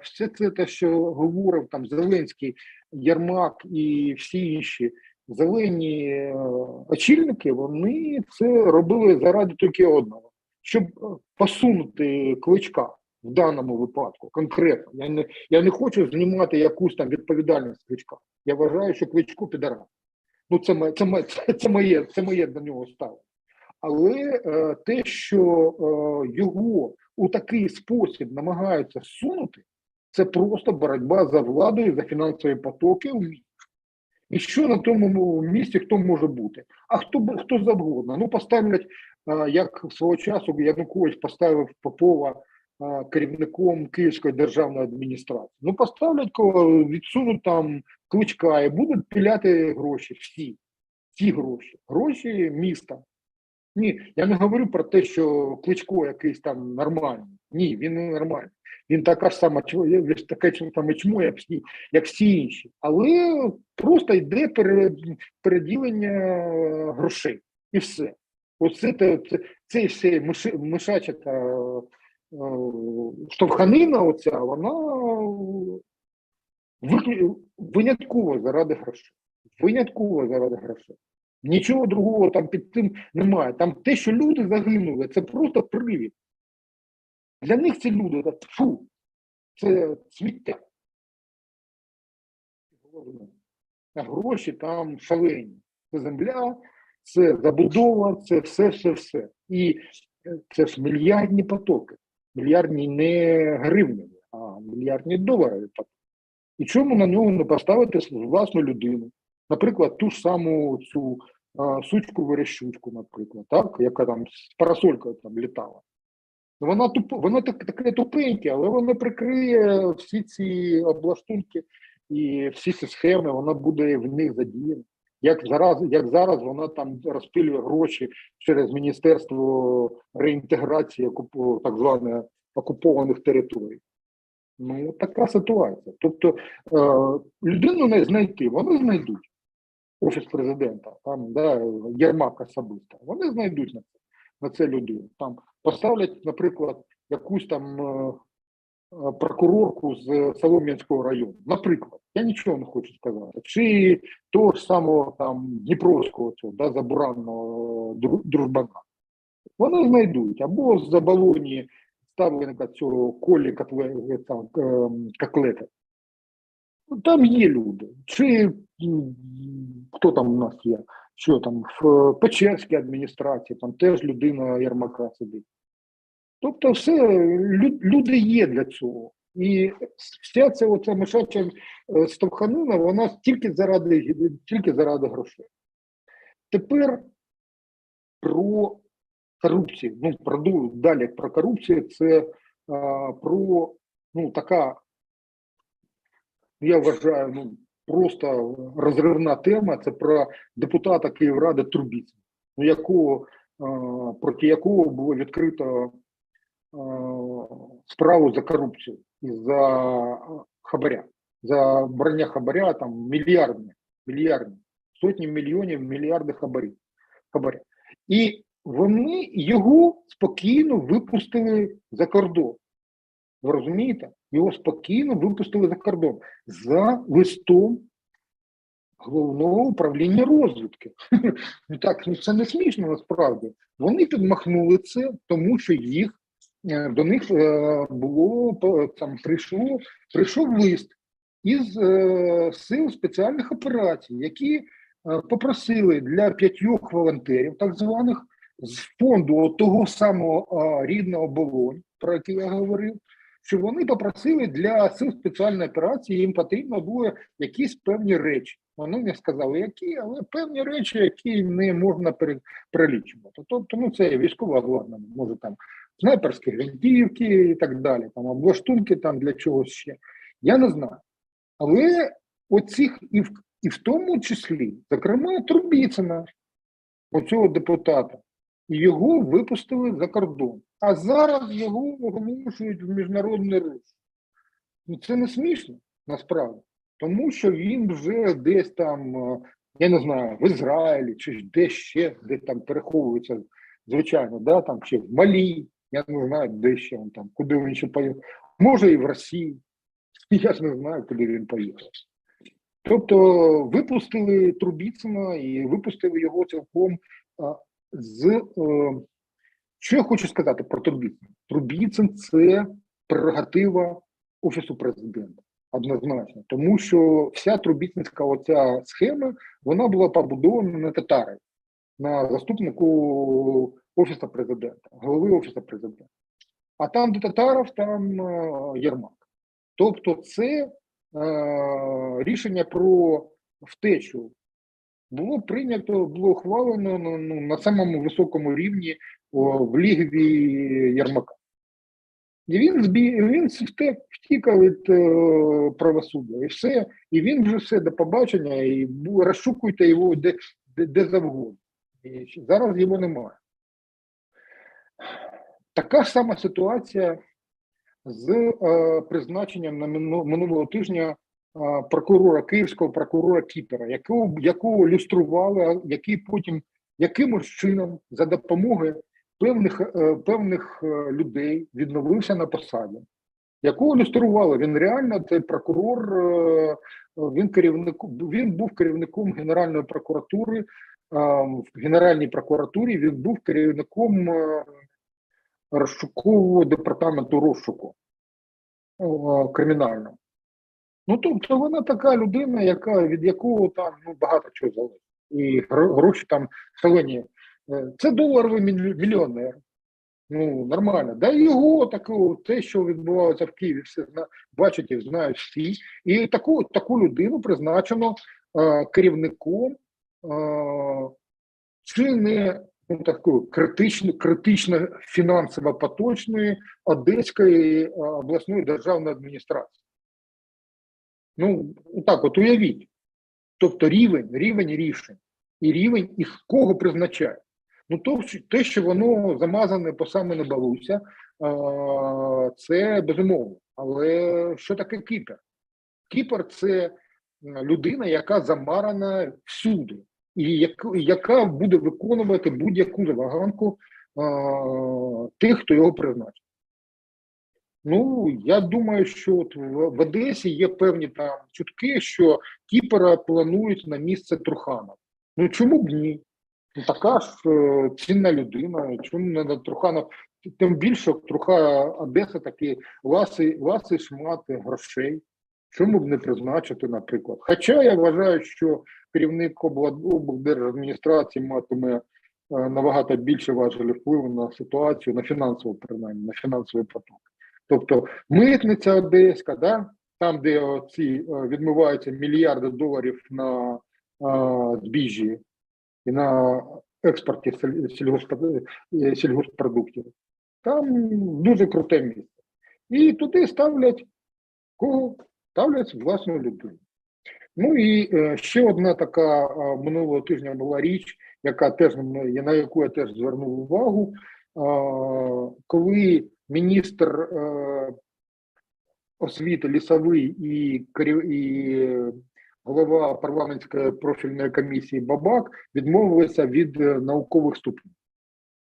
все це те, що говорив там Зеленський, Єрмак і всі інші зелені очільники, вони це робили заради тільки одного, щоб посунути Кличка в даному випадку конкретно. Я не хочу знімати якусь там відповідальність Кличка. Я вважаю, що Кличко підарас. Ну, це моє до нього ставлення. Але те, що його у такий спосіб намагаються сунути, це просто боротьба за владу і за фінансові потоки у місті. І що на тому місці хто може бути? А хто завгодно. Ну, поставлять, як свого часу Янукович поставив Попова керівником Київської державної адміністрації. Ну, поставлять кого, відсунуть там Кличка і будуть піляти гроші, всі гроші. Гроші міста. Ні, я не говорю про те, що Кличко якийсь там нормальний. Ні, він не нормальний. Він таке саме чмо, як всі інші. Але просто йде переділення грошей. І все. Оце це все мишача штовханина оця, вона винятково заради грошей. Винятково заради грошей. Нічого другого там під цим немає. Там те, що люди загинули, це просто привід. Для них ці люди, це сміття. А гроші там шалені. Це земля, це забудова, це все. І це ж мільярдні потоки. Мільярдні не гривні, а мільярдні доларові потоки. І чому на нього не поставити власну людину? Наприклад, ту ж саму цю сучку Верещучку, наприклад, так? Яка там з парасолькою там літала. Вона таке тупеньке, але вона прикриє всі ці облаштунки і всі ці схеми, вона буде в них задіяна. Як зараз вона там розпилює гроші через Міністерство реінтеграції так званих окупованих територій. Ну, така ситуація. Тобто людину не знайти, вони знайдуть. Офіс президента, там, да, Єрмак особисто. Вони знайдуть на це людину. Там поставлять, наприклад, якусь там прокурорку з Солом'янського району. Наприклад, я нічого не хочу сказати. Чи того ж самого там Дніпровського, цього, да, забуранного дружбана. Вони знайдуть. Або з Оболоні ставленика цього Колі Коклета. Там є люди. Чи хто там у нас є? Що там в Печерській адміністрації, там теж людина Єрмака сидить. Тобто люди є для цього. І вся ця оця мишача штовханина, вона тільки заради грошей. Тепер про корупцію. Ну, далі про корупцію, це про, така, я вважаю, просто розривна тема, це про депутата Київради Трубіцина, проти якого було відкрито справу за корупцію і за хабаря, за брання хабаря, там мільярдні, сотні мільйонів, мільярди хабаря. І вони його спокійно випустили за кордон. Ви розумієте? Його спокійно випустили за кордон за листом Головного управління розвідки. Це не смішно насправді. Вони підмахнули це, тому що до них прийшов лист із сил спеціальних операцій, які попросили для 5 волонтерів, так званих, з фонду того самого рідного оболонь, про який я говорив, що вони попросили для сил спеціальної операції, їм потрібно було якісь певні речі. Вони не сказали, які, але певні речі, які не можна перелічувати. Тобто, це військове обладнання, може там снайперські гвинтівки і так далі, там облаштунки там для чогось ще. Я не знаю. Але оцих і в тому числі, зокрема, Трубіцина, оцього депутата, його випустили за кордон. А зараз його оголошують в міжнародний рух. Це не смішно, насправді. Тому що він вже десь там, я не знаю, в Ізраїлі, чи десь ще, де там переховується, звичайно, да, там ще в Малі, я не знаю, де ще він там, куди він ще поїхав. Може і в Росії. Я ж не знаю, куди він поїхав. Тобто випустили Трубіцина і випустили його цілком що я хочу сказати про Трубіцина? Трубіцин – це прерогатива Офісу Президента, однозначно. Тому що вся Трубіцинська оця схема, вона була побудована на Татарові, на заступнику Офісу Президента, голови Офісу Президента. А там, де Татаров, там Єрмак. Тобто це рішення про втечу було прийнято, було ухвалено на самому високому рівні в лігві Єрмака. І він втік від правосуддя. І все. І він вже все, до побачення, і розшукуйте його де завгодно. І зараз його немає. Така ж сама ситуація з призначенням на минулого тижня прокурора, київського прокурора Кіпера, якого люстрували, який потім якимось чином за допомогою певних людей відновився на посаді. Якого люстрували? Він реально, цей прокурор, він був керівником Генеральної прокуратури, в Генеральній прокуратурі він був керівником розшукового департаменту розшуку кримінального. Тобто вона така людина, від якого там багато чого залежить. І гроші там шалені. Це доларовий мільйонер. Нормально. Да і його такого, те, що відбувалося в Києві, все бачать і знають всі. І таку людину призначено керівником чи не такої критично фінансово поточної Одеської обласної державної адміністрації. Так от уявіть. Тобто рівень рішень і рівень із кого призначають. Те, що воно замазане по саме не балуйся, це безумовно. Але що таке Кіпер? Кіпер – це людина, яка замарана всюди. І яка буде виконувати будь-яку забаганку тих, хто його призначив. Я думаю, що от в Одесі є певні там чутки, що Кіпера планують на місце Труханова. Чому б ні? Така ж цінна людина, чому не на Труханов? Тим більше Одеса такі ласий шмат грошей. Чому б не призначити, наприклад? Хоча я вважаю, що керівник облдержадміністрації матиме набагато більше важелі впливу на ситуацію, на фінансову, принаймні, на фінансовий поток. Тобто митниця одеська, да, там, де ці відмиваються мільярди доларів на збіжжі і на експорті сільгосппродуктів, там дуже круте місце. І туди ставлять кого? Ставлять власну людину. Ну і ще одна така минулого тижня була річ, на яку я теж звернув увагу, коли міністр освіти Лісовий і голова парламентської профільної комісії Бабак відмовилися від наукових ступенів.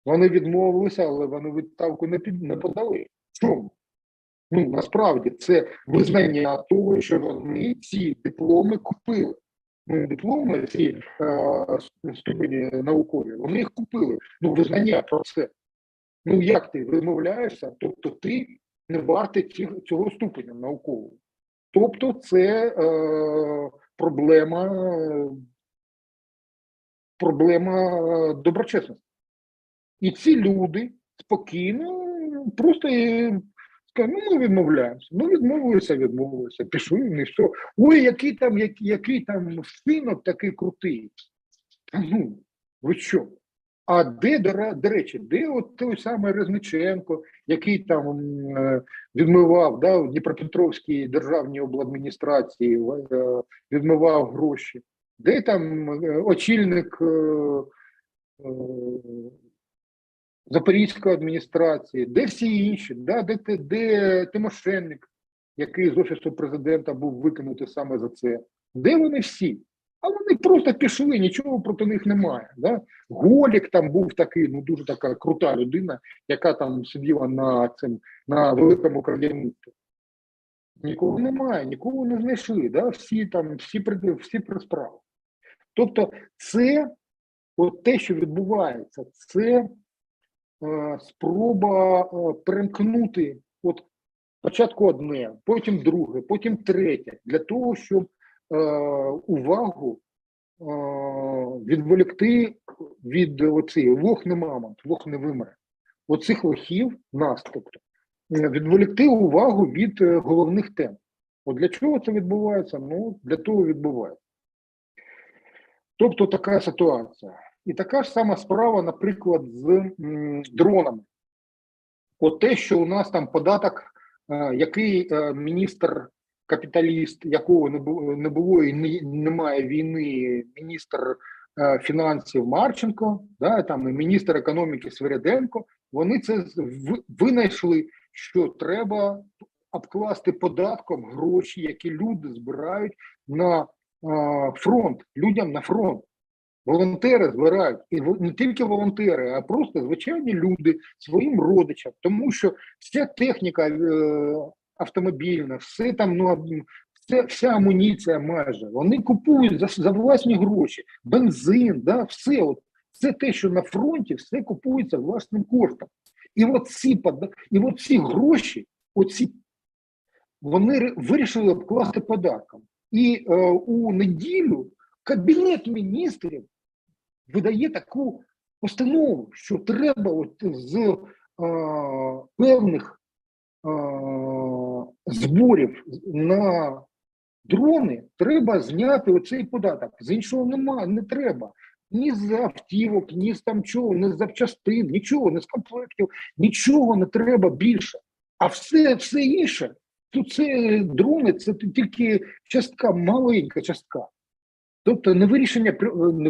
Вони відмовилися, але вони відставку не подали. Чому? Ну, насправді, це визнання того, що вони ці дипломи купили. Ну, дипломи, ці ступені наукові, вони їх купили. Ну, визнання про це. Ну, як ти вимовляєшся, тобто ти не вартий цього ступеня наукового. Тобто це проблема доброчесності. І ці люди спокійно просто скажуть, ну, ми відмовляємося. Ну, відмовилися, пішли, не все. Ой, який там вчинок такий крутий. Ну, ви що? А де, до речі, де от той самий Резниченко, який там відмивав, да, в Дніпропетровській державній обладміністрації відмивав гроші? Де там очільник Запорізької адміністрації, де всі інші, да, де Тимошенник, який з Офісу президента був викинутий саме за це? Де вони всі? А вони просто пішли, нічого проти них немає. Да? Голік там був такий, ну дуже така крута людина, яка там сиділа на великому крадівництві. Нікого немає, нікого не знайшли, да? всі при справах. Тобто це, от те, що відбувається, це спроба перемкнути от спочатку одне, потім друге, потім третє, для того, щоб увагу відволікти від оцих лох не мамонт, лох не вимре. Оцих лохів, нас, тобто, відволікти увагу від головних тем. От для чого це відбувається? Ну, для того відбувається. Тобто така ситуація. І така ж сама справа, наприклад, з дронами. От те, що у нас там податок, який міністр капіталіст, якого не було і немає війни, міністр фінансів Марченко, да, там і міністр економіки Свириденко, вони це винайшли, що треба обкласти податком гроші, які люди збирають на фронт, людям на фронт. Волонтери збирають, і не тільки волонтери, а просто звичайні люди своїм родичам, тому що вся техніка автомобільна, все там, ну, вся амуніція майже, вони купують за власні гроші, бензин, да, все те, що на фронті, все купується власним коштом. І от ці гроші, вони вирішили обкласти податком. І у неділю Кабінет міністрів видає таку постанову, що треба от з певних зборів на дрони треба зняти оцей податок. З іншого не треба. Ні з автівок, ні з там чого, ні з запчастин, нічого, ні з комплектів, нічого не треба більше. А все інше, то це дрони, це тільки частка, маленька частка. Тобто не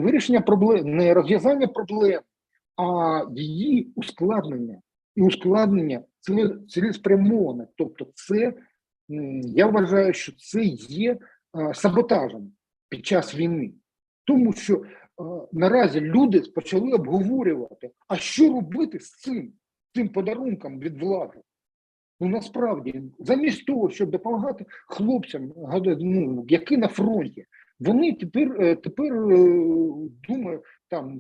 вирішення проблем, не розв'язання проблем, а її ускладнення. І ускладнення цілеспрямоване. Тобто це, я вважаю, що це є саботажем під час війни. Тому що наразі люди почали обговорювати, а що робити з цим подарунком від влади. Ну, насправді, замість того, щоб допомагати хлопцям, ну, які на фронті, вони тепер думають, там,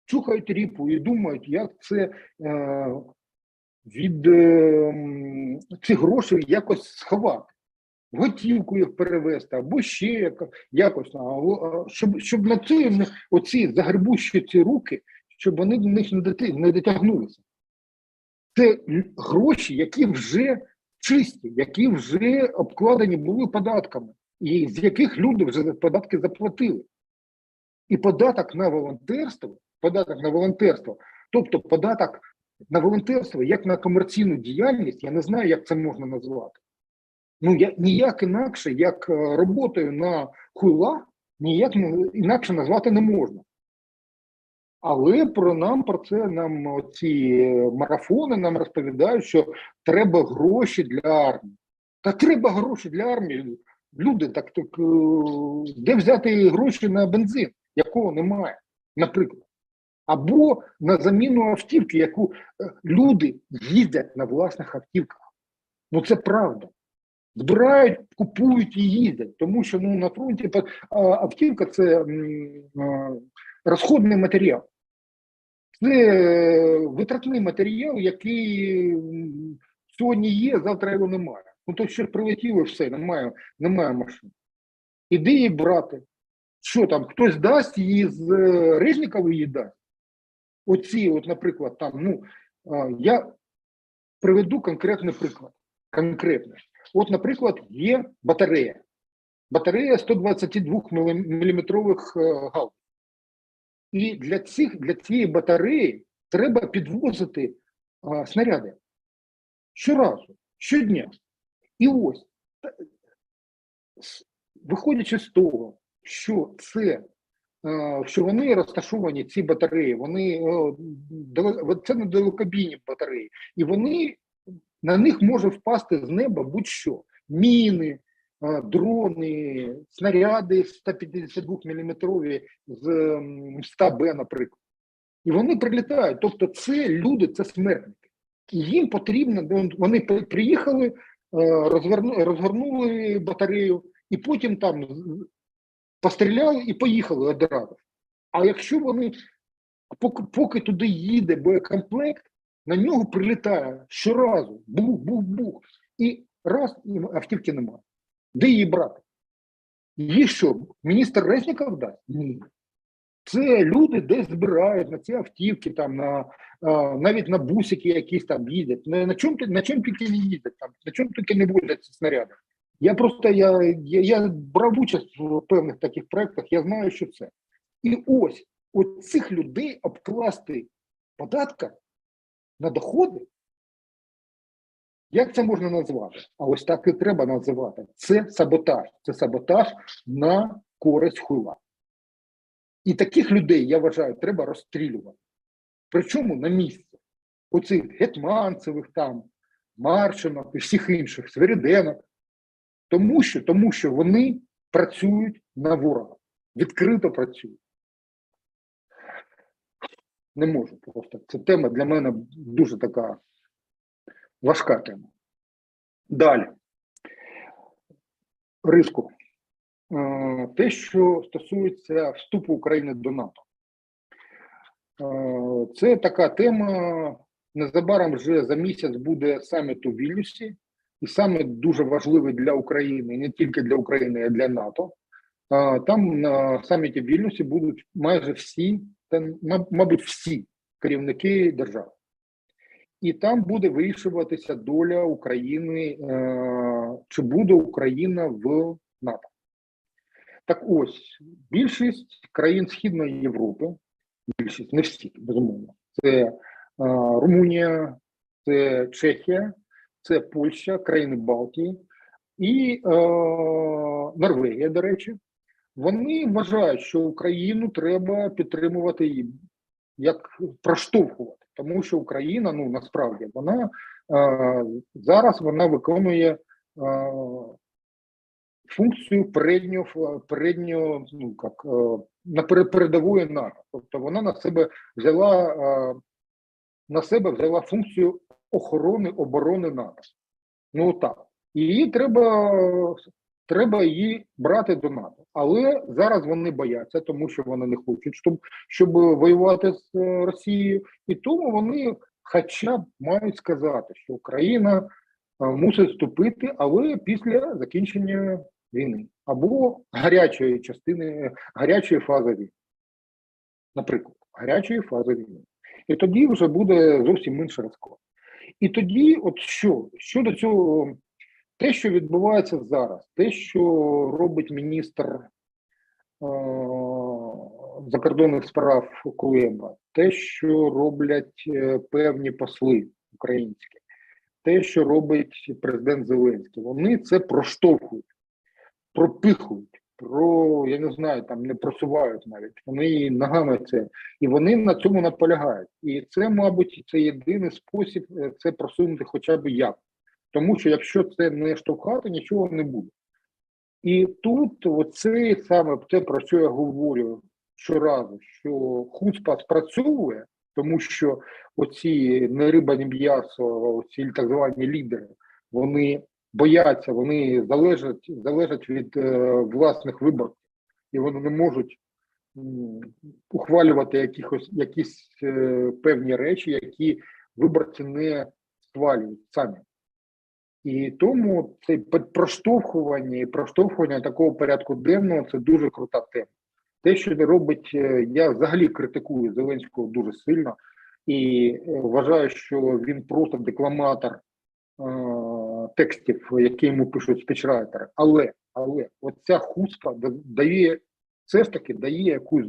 чухають ріпу і думають, як це від цих грошей якось сховати. готівку їх перевести, або ще якось, щоб на це, оці загребущі ці руки, щоб вони до них не дотягнулися. Це гроші, які вже чисті, які вже обкладені були податками, і з яких люди вже податки заплатили. І податок на волонтерство, тобто податок на волонтерство, як на комерційну діяльність, я не знаю, як це можна назвати. Ну, ніяк інакше, як роботою на хуйла, ніяк інакше назвати не можна. Але про це нам ці марафони нам розповідають, що треба гроші для армії. Та треба гроші для армії. Люди, так де взяти гроші на бензин, якого немає, наприклад. Або на заміну автівки, яку люди їздять на власних автівках. Ну це правда. Збирають, купують і їздять, тому що на фронті автівка – це розходний матеріал. Це витратний матеріал, який сьогодні є, завтра його немає. Ну то що прилетіло, все, немає машин. І де її брати? Що там, хтось дасть її з Резнікової її дасть? Оці, наприклад, я приведу конкретний приклад. Наприклад, є батарея. Батарея 122-мм гаубиць. І для цієї батареї треба підвозити снаряди. Щоразу, щодня. І ось, виходячи з того, що вони розташовані, ці батареї, це не далекобійні батареї, і на них може впасти з неба будь-що. Міни, дрони, снаряди 152-мм з 100Б, наприклад. І вони прилітають. Тобто це люди, це смертники. І їм потрібно, вони приїхали, розгорнули батарею, і потім там постріляли і поїхали одразу. А якщо вони, поки туди їде боєкомплект, на нього прилітає щоразу, бух-бух-бух, і раз, і автівки немає. Де її брати? Її що, міністр Резніков дасть? Ні. Це люди десь збирають на ці автівки, там, навіть на бусики якісь там їздять. На чому тільки не їздять, там, на чому тільки не будуть ці снаряди. Я брав участь в певних таких проєктах, я знаю, що це. І ось цих людей обкласти податка на доходи, як це можна назвати? А ось так і треба називати. Це саботаж. Це саботаж на користь хуйла. І таких людей, я вважаю, треба розстрілювати. Причому на місці. Оцих Гетманцевих там, Марченок і всіх інших, Свириденок. Тому що вони працюють на ворога. Відкрито працюють. Не можу просто. Ця тема для мене дуже така важка тема. Далі. Риску. Те, що стосується вступу України до НАТО. Це така тема, незабаром вже за місяць буде саміт у Вільнюсі, і саміт дуже важливий для України, і не тільки для України, а й для НАТО. Там на саміті в Вільнюсі будуть майже всі, мабуть, всі керівники держав. І там буде вирішуватися доля України, чи буде Україна в НАТО. Так ось, більшість країн Східної Європи, більшість, не всі, безумовно, це Румунія, це Чехія, це Польща, країни Балтії і Норвегія, до речі, вони вважають, що Україну треба підтримувати, як проштовхувати, тому що Україна, насправді, вона зараз виконує функцію передової НАТО. Тобто вона на себе взяла функцію охорони, оборони НАТО. Так. І її треба її брати до НАТО. Але зараз вони бояться, тому що вони не хочуть, щоб воювати з Росією. І тому вони хоча б мають сказати, що Україна мусить вступити, але після закінчення війни або гарячої частини, гарячої фази війни. Наприклад, гарячої фази війни. І тоді вже буде зовсім інший розклад. І тоді, от щодо цього, те, що відбувається зараз, те, що робить міністр закордонних справ Кулеба, те, що роблять певні посли українські, те, що робить президент Зеленський, вони це проштовхують, пропихують, я не знаю, там не просувають навіть, вони ногами це, і вони на цьому наполягають. І це, мабуть, це єдиний спосіб це просунути хоча б як. Тому що якщо це не штовхати, нічого не буде. І тут оце саме те, про що я говорю щоразу, що хуцпа спрацьовує, тому що оці не риба, не м'ясо, оці так звані лідери, вони бояться, вони залежать від власних виборців, і вони не можуть ухвалювати якісь певні речі, які виборці не схвалюють самі. І тому це проштовхування такого порядку денного – це дуже крута тема. Те, що робить, я взагалі критикую Зеленського дуже сильно і вважаю, що він просто декламатор текстів, які йому пишуть спічрайтери. Але оця хуцпа дає, все ж таки дає якусь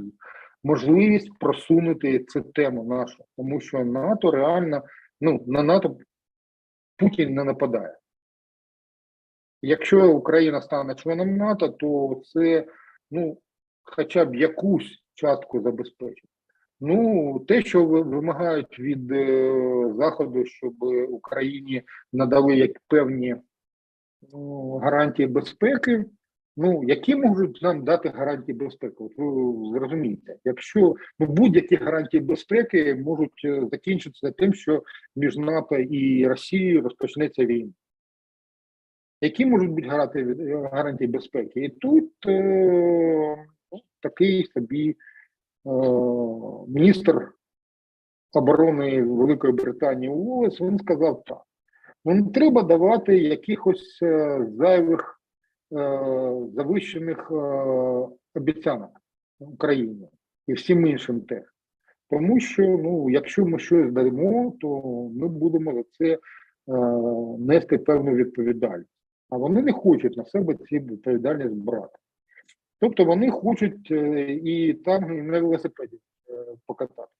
можливість просунути цю тему нашу. Тому що НАТО реально, на НАТО Путін не нападає. Якщо Україна стане членом НАТО, то це, хоча б якусь частку забезпечить. Те, що вимагають від Заходу, щоб Україні надали як певні гарантії безпеки, які можуть нам дати гарантії безпеки? От ви зрозумієте, якщо будь-які гарантії безпеки можуть закінчитися тим, що між НАТО і Росією розпочнеться війна. Які можуть бути гарантії безпеки? І тут такий собі міністр оборони Великої Британії Уоллес, він сказав так. Не треба давати якихось зайвих завищених обіцянок Україні і всім іншим теж. Тому що, якщо ми щось даємо, то ми будемо за це нести певну відповідальність. А вони не хочуть на себе цю відповідальність брати. Тобто вони хочуть і там, і на велосипеді покатати.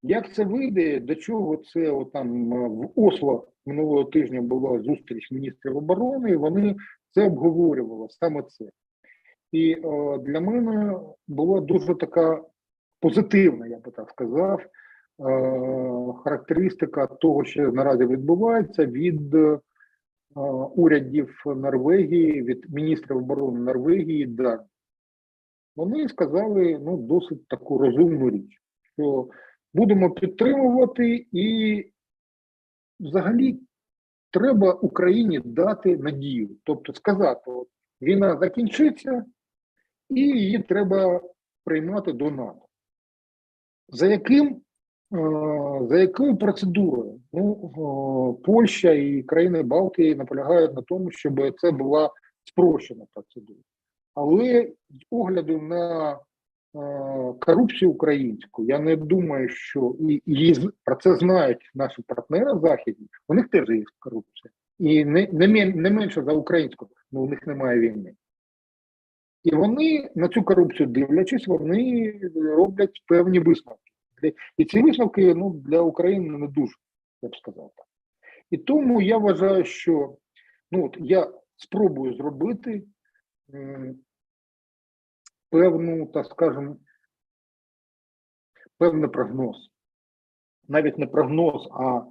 Як це вийде, до чого це там в Осло минулого тижня була зустріч міністрів оборони, і вони це обговорювали, саме це. І для мене була дуже така позитивна, я би так сказав, характеристика того, що наразі відбувається від урядів Норвегії, від міністрів оборони Норвегії, Данії. Вони сказали досить таку розумну річ, що будемо підтримувати і взагалі треба Україні дати надію. Тобто сказати, от, війна закінчиться і її треба приймати до НАТО. За якою процедурою? Польща і країни Балтії наполягають на тому, щоб це була спрощена процедура. Але з огляду на корупцію українську, я не думаю, що і про це знають наші партнери західні, у них теж є корупція. І не менше за українську, але у них немає війни. І вони на цю корупцію дивлячись, вони роблять певні висновки. І ці висновки для України не дуже, я б сказав так. І тому я вважаю, що я спробую зробити певну, так скажемо, певний прогноз. Навіть не прогноз, а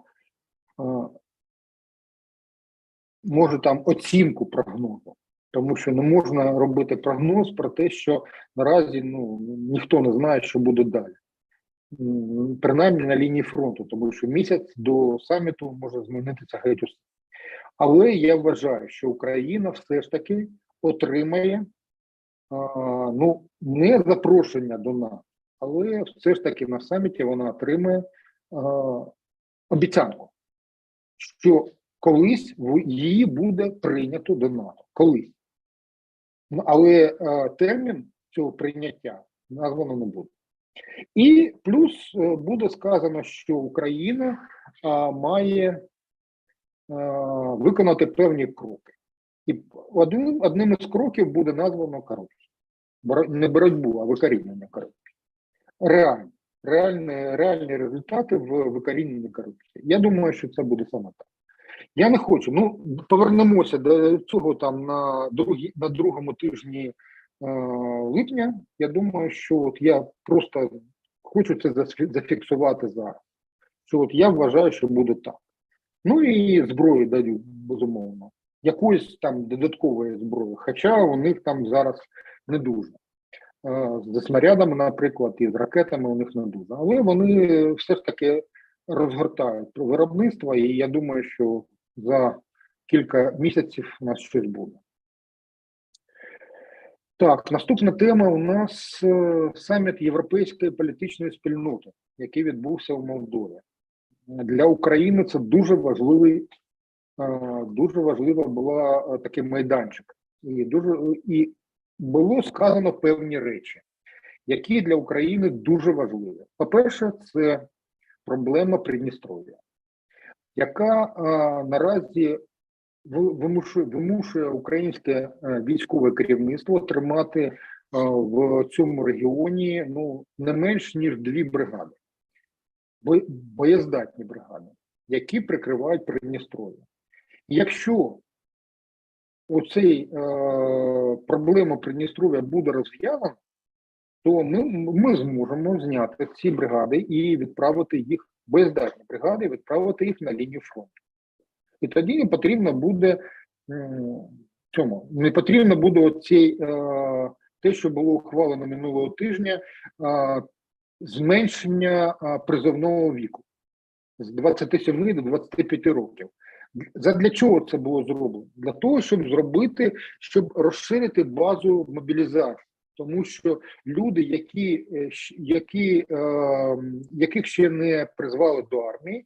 може там оцінку прогнозу. Тому що не можна робити прогноз про те, що наразі ніхто не знає, що буде далі. Принаймні на лінії фронту, тому що місяць до саміту може змінитися геть усе. Але я вважаю, що Україна все ж таки отримає не запрошення до НАТО, але все ж таки на саміті вона отримає обіцянку, що колись її буде прийнято до НАТО. Колись. Ну, але термін цього прийняття названо не буде. І плюс буде сказано, що Україна має виконати певні кроки. І одним із кроків буде названо корупцію. Не боротьбу, а викорінення корупції. Реальні результати в викоріненні корупції. Я думаю, що це буде саме так. Я не хочу. Ну, повернемося до цього там на другому тижні липня. Я думаю, що от я просто хочу це зафіксувати зараз. Що от я вважаю, що буде так. Ну і зброї дають, безумовно. Якоїсь там додаткової зброї, хоча у них там зараз не дуже. З снарядами, наприклад, і з ракетами у них не дуже. Але вони все ж таки розгортають виробництво, і я думаю, що за кілька місяців у нас щось буде. Так, наступна тема у нас саміт Європейської політичної спільноти, який відбувся в Молдові. Для України це дуже важлива була такий майданчик. І було сказано певні речі, які для України дуже важливі. По-перше, це проблема Придністров'я, яка наразі вимушує українське військове керівництво тримати в цьому регіоні не менш ніж 2 бригади, боєздатні бригади, які прикривають Придністров'я. Якщо оцей проблема Придністров'я буде розв'язана, то ми зможемо зняти ці бригади і відправити їх, боєздатні бригади, відправити їх на лінію фронту. І тоді не потрібно буде те, що було ухвалено минулого тижня, зменшення призовного віку з 27 до 25 років. Для чого це було зроблено? Для того, щоб розширити базу мобілізації. Тому що люди, яких ще не призвали до армії,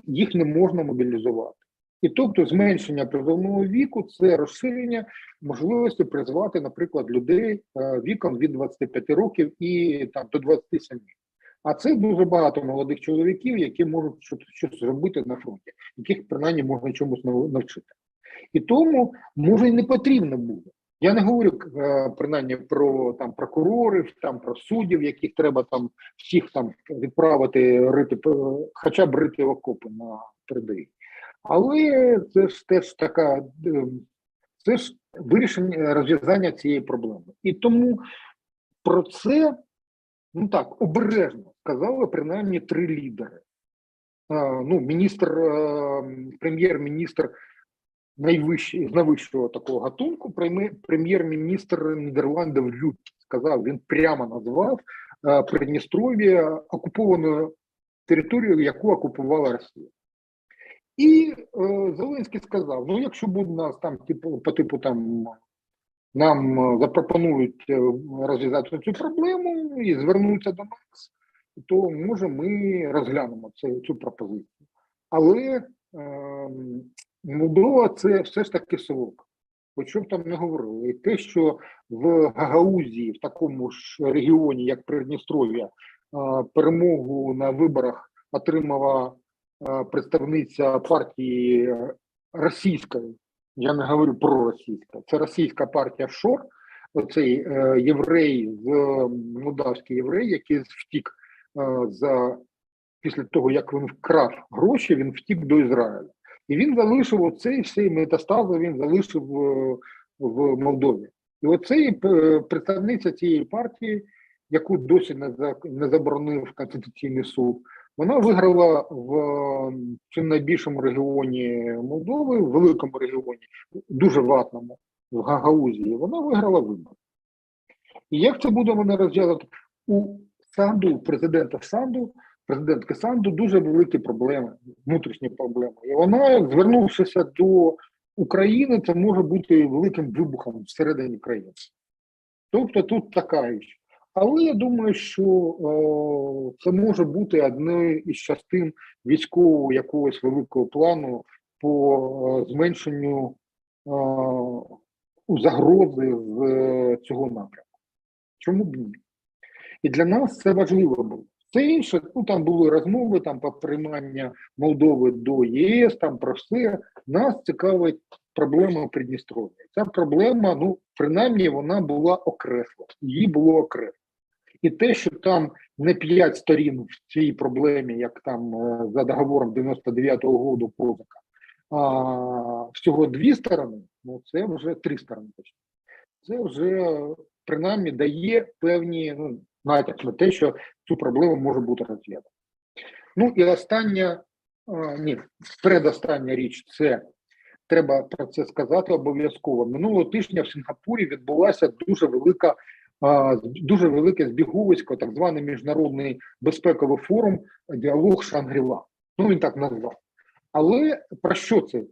їх не можна мобілізувати. І тобто зменшення призовного віку – це розширення можливості призвати, наприклад, людей віком від 25 років і там, до 27. А це дуже багато молодих чоловіків, які можуть щось зробити на фронті, яких принаймні можна чомусь навчити. І тому, може, і не потрібно буде. Я не говорю принаймні про прокурорів, про суддів, яких треба всіх відправити хоча б рити окопи на передовій. Але це ж теж це ж вирішення, розв'язання цієї проблеми. І тому про це, обережно сказали принаймні 3 лідери. Прем'єр-міністр з найвищого такого гатунку, прем'єр-міністр Нідерландів Рютте сказав, він прямо назвав Придністров'я окупованою територією, яку окупувала Росія. І Зеленський сказав, якщо буде нас нам запропонують розв'язати цю проблему і звернуться до нас, то може ми розглянемо цю пропозицію. Але Молдова – це все ж таки селок. Хоч що б там не говорили. І те, що в Гагаузії, в такому ж регіоні, як Придністров'я, перемогу на виборах отримала представниця партії російської, я не говорю проросійська, це російська партія ШОР, оцей молдавський єврей, який втік після того, як він вкрав гроші, він втік до Ізраїлю. І він залишив оцей всі метастази, він залишив в Молдові. І оцей представниця цієї партії, яку досі не заборонив Конституційний суд, вона виграла в цьому найбільшому регіоні Молдови, в великому регіоні, дуже ватному, в Гагаузії, вона виграла вибори. І як це буде вона розв'язати? У президентки Санду дуже великі проблеми, внутрішні проблеми. І вона, звернувшися до України, це може бути великим вибухом всередині країни. Тобто тут така річ. Але я думаю, що це може бути однією із частин військового якогось великого плану по зменшенню загрози з цього напрямку. Чому б ні? І для нас це важливо було. Це інше, ну там були розмови там про приймання Молдови до ЄС, там про все. Нас цікавить проблема Придністров'я. Ця проблема, ну, принаймні, вона була окреслена, її було окреслено. І те, що там не 5 сторін в цій проблемі, як там за договором 99-го року Козака, а всього 2 сторони, ну це вже 3 сторони. Це вже принаймні дає певні натяк на те, що цю проблему може бути розглядана. Ну і остання, передостання річ, це треба про це сказати обов'язково. Минулого тижня в Сінгапурі відбулася дуже велике збіговисько, так званий міжнародний безпековий форум «Діалог Шангрі-Ла». Ну, він так назвав. Але про що це?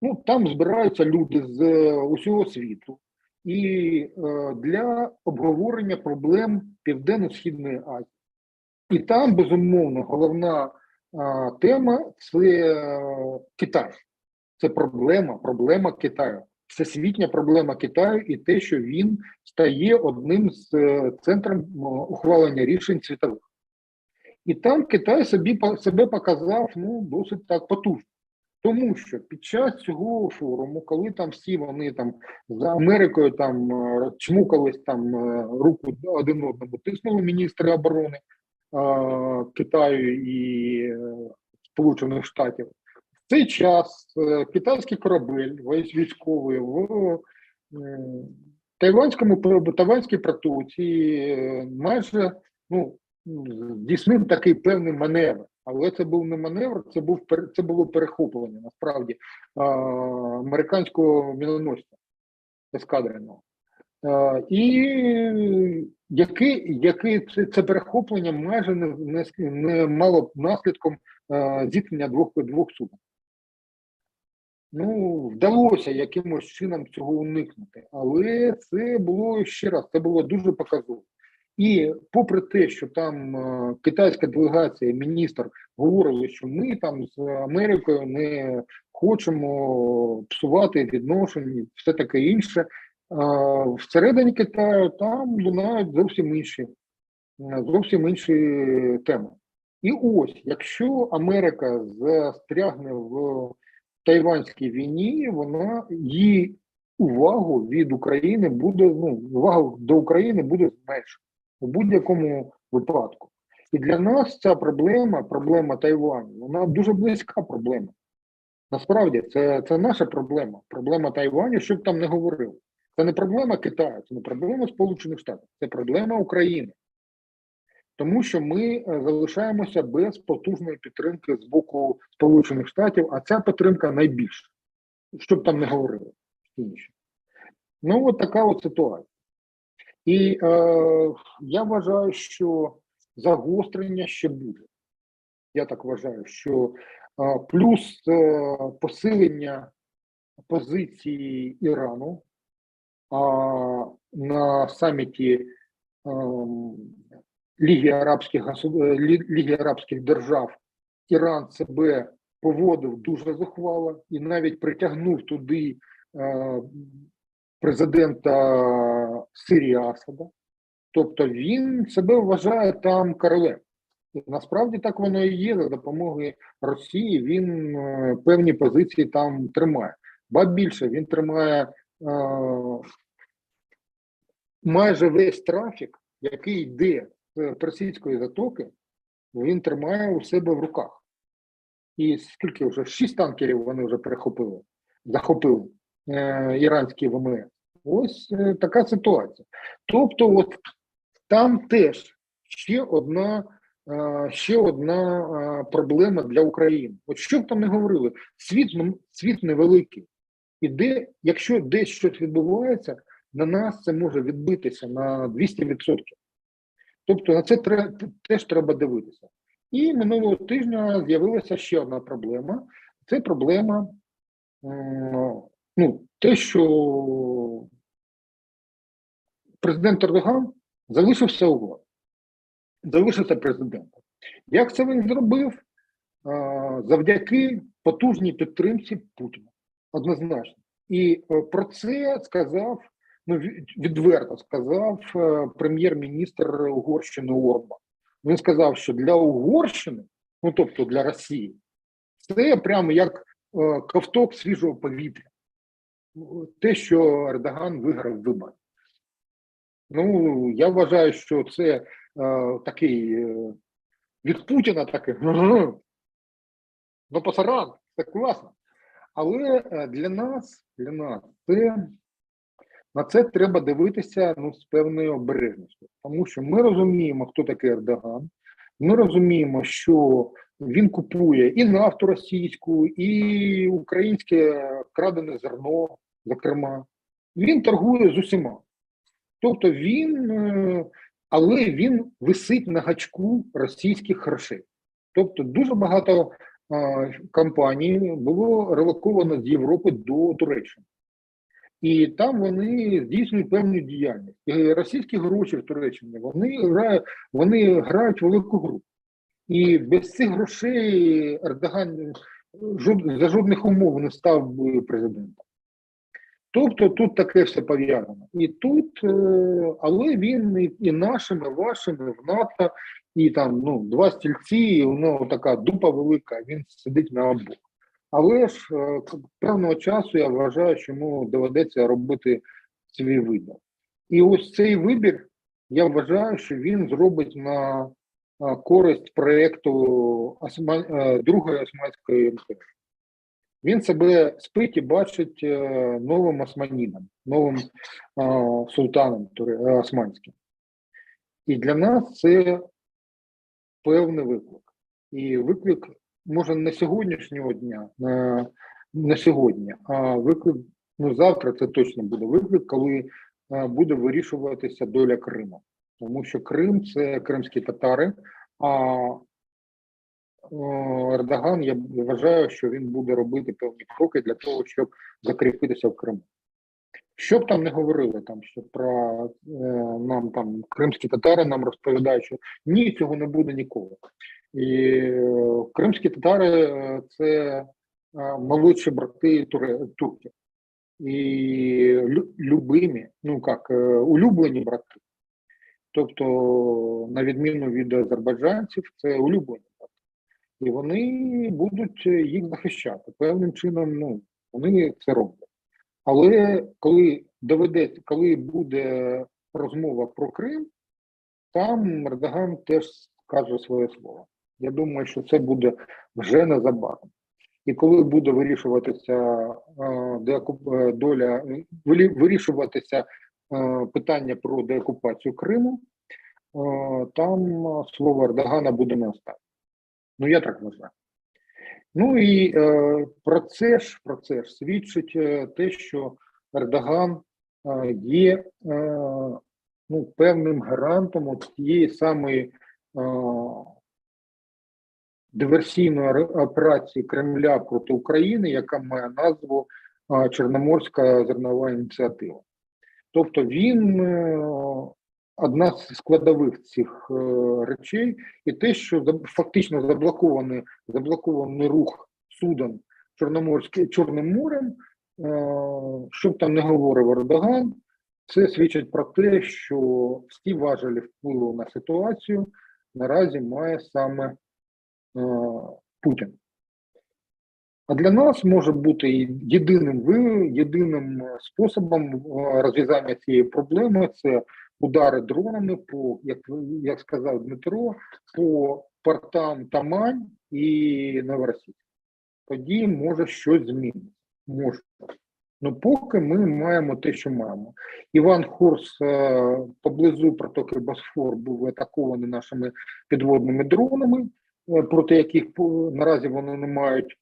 Ну, там збираються люди з усього світу і для обговорення проблем Південно-Східної Азії. І там, безумовно, головна тема – це Китай. Це проблема Китаю. Всесвітня проблема Китаю і те, що він стає одним з центром ухвалення рішень світових. І там Китай себе показав досить так потужно. Тому що під час цього форуму, коли там всі вони там за Америкою там чмукались там руку один одному, тиснули міністри оборони Китаю і Сполучених Штатів, в цей час китайський корабель, військовий в Тайванській протоці майже здійснив такий певний маневр. Але це був не маневр, це було перехоплення, насправді, американського міноносця ескадреного. І яке це перехоплення майже не мало наслідком зіткнення двох суден. Ну, вдалося якимось чином цього уникнути, але це було, ще раз, це було дуже показово. І попри те, що там китайська делегація, міністр говорили, що ми там з Америкою не хочемо псувати відношення, все таке інше, всередині Китаю там лунають зовсім інші теми. І ось, якщо Америка застрягне в Тайванській війні, її увагу від України буде, увагу до України буде зменшена у будь-якому випадку. І для нас ця проблема Тайваню, вона дуже близька проблема. Насправді, це наша проблема Тайваню, що б там не говорили. Це не проблема Китаю, це не проблема Сполучених Штатів, це проблема України. Тому що ми залишаємося без потужної підтримки з боку Сполучених Штатів, а ця підтримка найбільша. Що б там не говорили. Ну, от така от ситуація. І я вважаю, що загострення ще буде. Я так вважаю, що плюс посилення позиції Ірану на саміті Ліги Арабських Держав Іран себе поводив дуже зухвало і навіть притягнув туди президента Сирії Асада. Тобто він себе вважає там королем. І насправді так воно і є. За допомогою Росії він певні позиції там тримає. Ба більше, він тримає майже весь трафік, який йде з Персидської затоки, він тримає у себе в руках. І скільки вже? 6 танкерів вони вже захопили іранські ВМС. Ось така ситуація. Тобто от там теж ще одна проблема для України. От що б там не говорили, світ невеликий. І якщо десь щось відбувається, на нас це може відбитися на 200%. Тобто на це теж треба дивитися. І минулого тижня з'явилася ще одна проблема. Це проблема, те, що президент Ердоган залишився у владі. Залишився президентом. Як це він зробив? Завдяки потужній підтримці Путіна. Однозначно. І про це сказав, ну, відверто сказав прем'єр-міністр Угорщини Орбан. Він сказав, що для Угорщини, ну тобто для Росії, це прямо як ковток свіжого повітря. Те, що Ердоган виграв вибори. Ну, я вважаю, що це такий від Путіна такий, ну, пасаран, це класно. Але для нас це, на це треба дивитися, ну, з певною обережністю. Тому що ми розуміємо, хто такий Ердоган, ми розуміємо, що він купує і нафту російську, і українське крадене зерно, зокрема. Він торгує з усіма. Тобто але він висить на гачку російських грошей. Тобто дуже багато компаній було релоковано з Європи до Туреччини. І там вони здійснюють певну діяльність. І російські гроші в Туреччині, вони грають велику гру. І без цих грошей Ердоган за жодних умов не став би президентом. Тобто тут таке все пов'язано. І тут, але він і нашими, і вашими в НАТО, і там, ну, два стільці, і у нього така дупа велика, він сидить на обох. Але ж певного часу я вважаю, що йому доведеться робити свій вибір. І ось цей вибір, я вважаю, що він зробить на користь проєкту Другої Османської імперії. Він себе спить і бачить новим османідом, новим султаном османським. І для нас це певний виклик. І виклик, може, не сьогоднішнього дня, не сьогодні, а виклик, ну, завтра це точно буде виклик, коли буде вирішуватися доля Криму. Тому що Крим – це кримські татари, а Ердоган, я вважаю, що він буде робити певні кроки для того, щоб закріпитися в Криму. Що б там не говорили, там, що про нам там кримські татари нам розповідають, що ні, цього не буде ніколи. І кримські татари – це молодші брати турків. І любимі, ну як, улюблені брати. Тобто, на відміну від азербайджанців, це улюблені брати. І вони будуть їх захищати. Певним чином, ну, вони це роблять. Але коли буде розмова про Крим, там Ердоган теж скаже своє слово. Я думаю, що це буде вже незабаром. І коли буде вирішуватися вирішуватися питання про деокупацію Криму, там слово Ердогана буде не останнє. Ну, я так вважаю. Ну і про це ж свідчить те, що Ердоган є ну, певним гарантом тієї самої диверсійної операції Кремля проти України, яка має назву Чорноморська зернова ініціатива. Тобто він одна з складових цих речей, і те, що фактично заблокований рух суден Чорним морем, щоб там не говорив Ердоган, це свідчить про те, що всі важелі впливу на ситуацію наразі має саме Путін. А для нас може бути єдиним способом розв'язання цієї проблеми – це удари дронами по, як сказав Дмитро, по портам Тамань і Новоросійськ. Тоді може щось змінитися. Може. Ну поки ми маємо те, що маємо. Іван Хорс поблизу протоки Босфор був атакований нашими підводними дронами, проти яких наразі вони не мають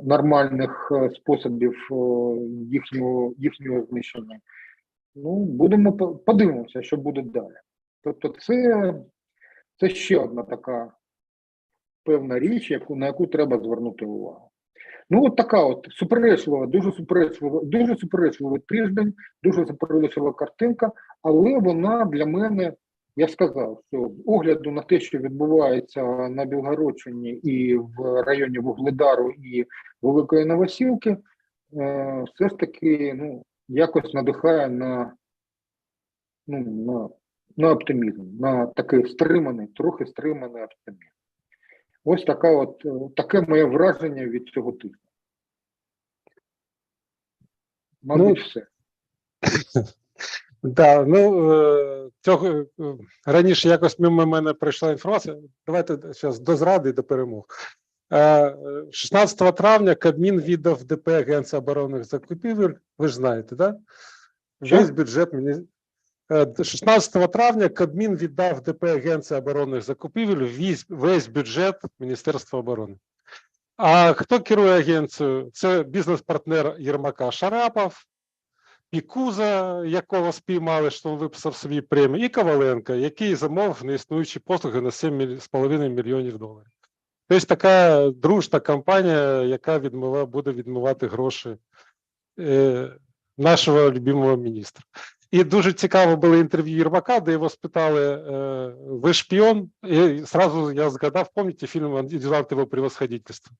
нормальних способів їхнього знищення. Ну, подивимося, що буде далі. Тобто це ще одна така певна річ, на яку треба звернути увагу. Ну, от така от суперечлива, дуже суперечливий тиждень, дуже суперечлива картинка, але вона для мене Я сказав, що з огляду на те, що відбувається на Білгородщині і в районі Вугледару і Великої Новосілки, все ж таки якось надихає на оптимізм, на такий стриманий, трохи стриманий оптимізм. Ось таке моє враження від цього тижня. Мабуть, все. Да, цього раніше якось мимо мене прийшла інформація. Давайте зараз до зради і до перемог. 16 травня Кабмін віддав ДП Агенція оборонних закупівель. Ви ж знаєте, так? Да? Весь бюджет 16 травня Кабмін віддав ДП Агенція оборонних закупівель весь бюджет Міністерства оборони. А хто керує агенцією? Це бізнес-партнер Єрмака Шарапов, Пікуза, якого спіймали, що він виписав собі премію, і Коваленко, який замовив неіснуючі послуги на $7,5 мільйонів. Тобто така дружна компанія, яка буде відмивати гроші нашого любимого міністра. І дуже цікаво було інтерв'ю Єрмака, де його спитали, ви шпіон? І сразу я згадав, пам'ятаєте фільм «Адъютант его превосходительства»?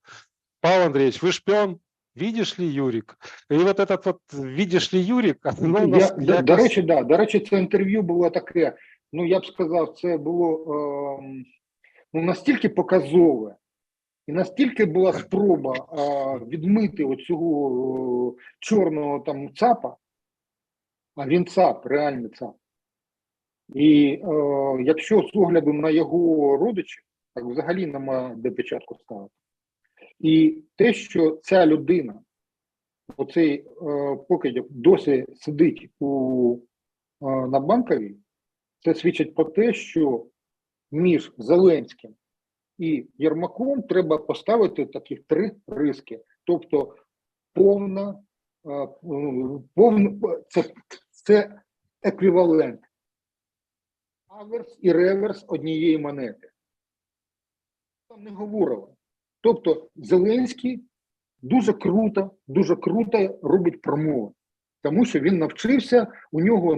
Павел Андреевич, вы шпион? Видишь ли, Юрик? І от этот вот «видишь ли, Юрик»? До речі, це інтерв'ю було таке, я б сказав, це було настільки показове, і настільки була спроба відмити оцього чорного там ЦАПа, а він ЦАП, реальний ЦАП. І якщо з огляду на його родичів, так взагалі нема де печатку ставити. І те, що ця людина, оцей покидьок, досі сидить на Банковій, це свідчить про те, що між Зеленським і Єрмаком треба поставити таких 3 риски. Тобто це еквівалент аверс і реверс однієї монети. Там не говорили. Тобто Зеленський дуже круто робить промови, тому що він навчився, у нього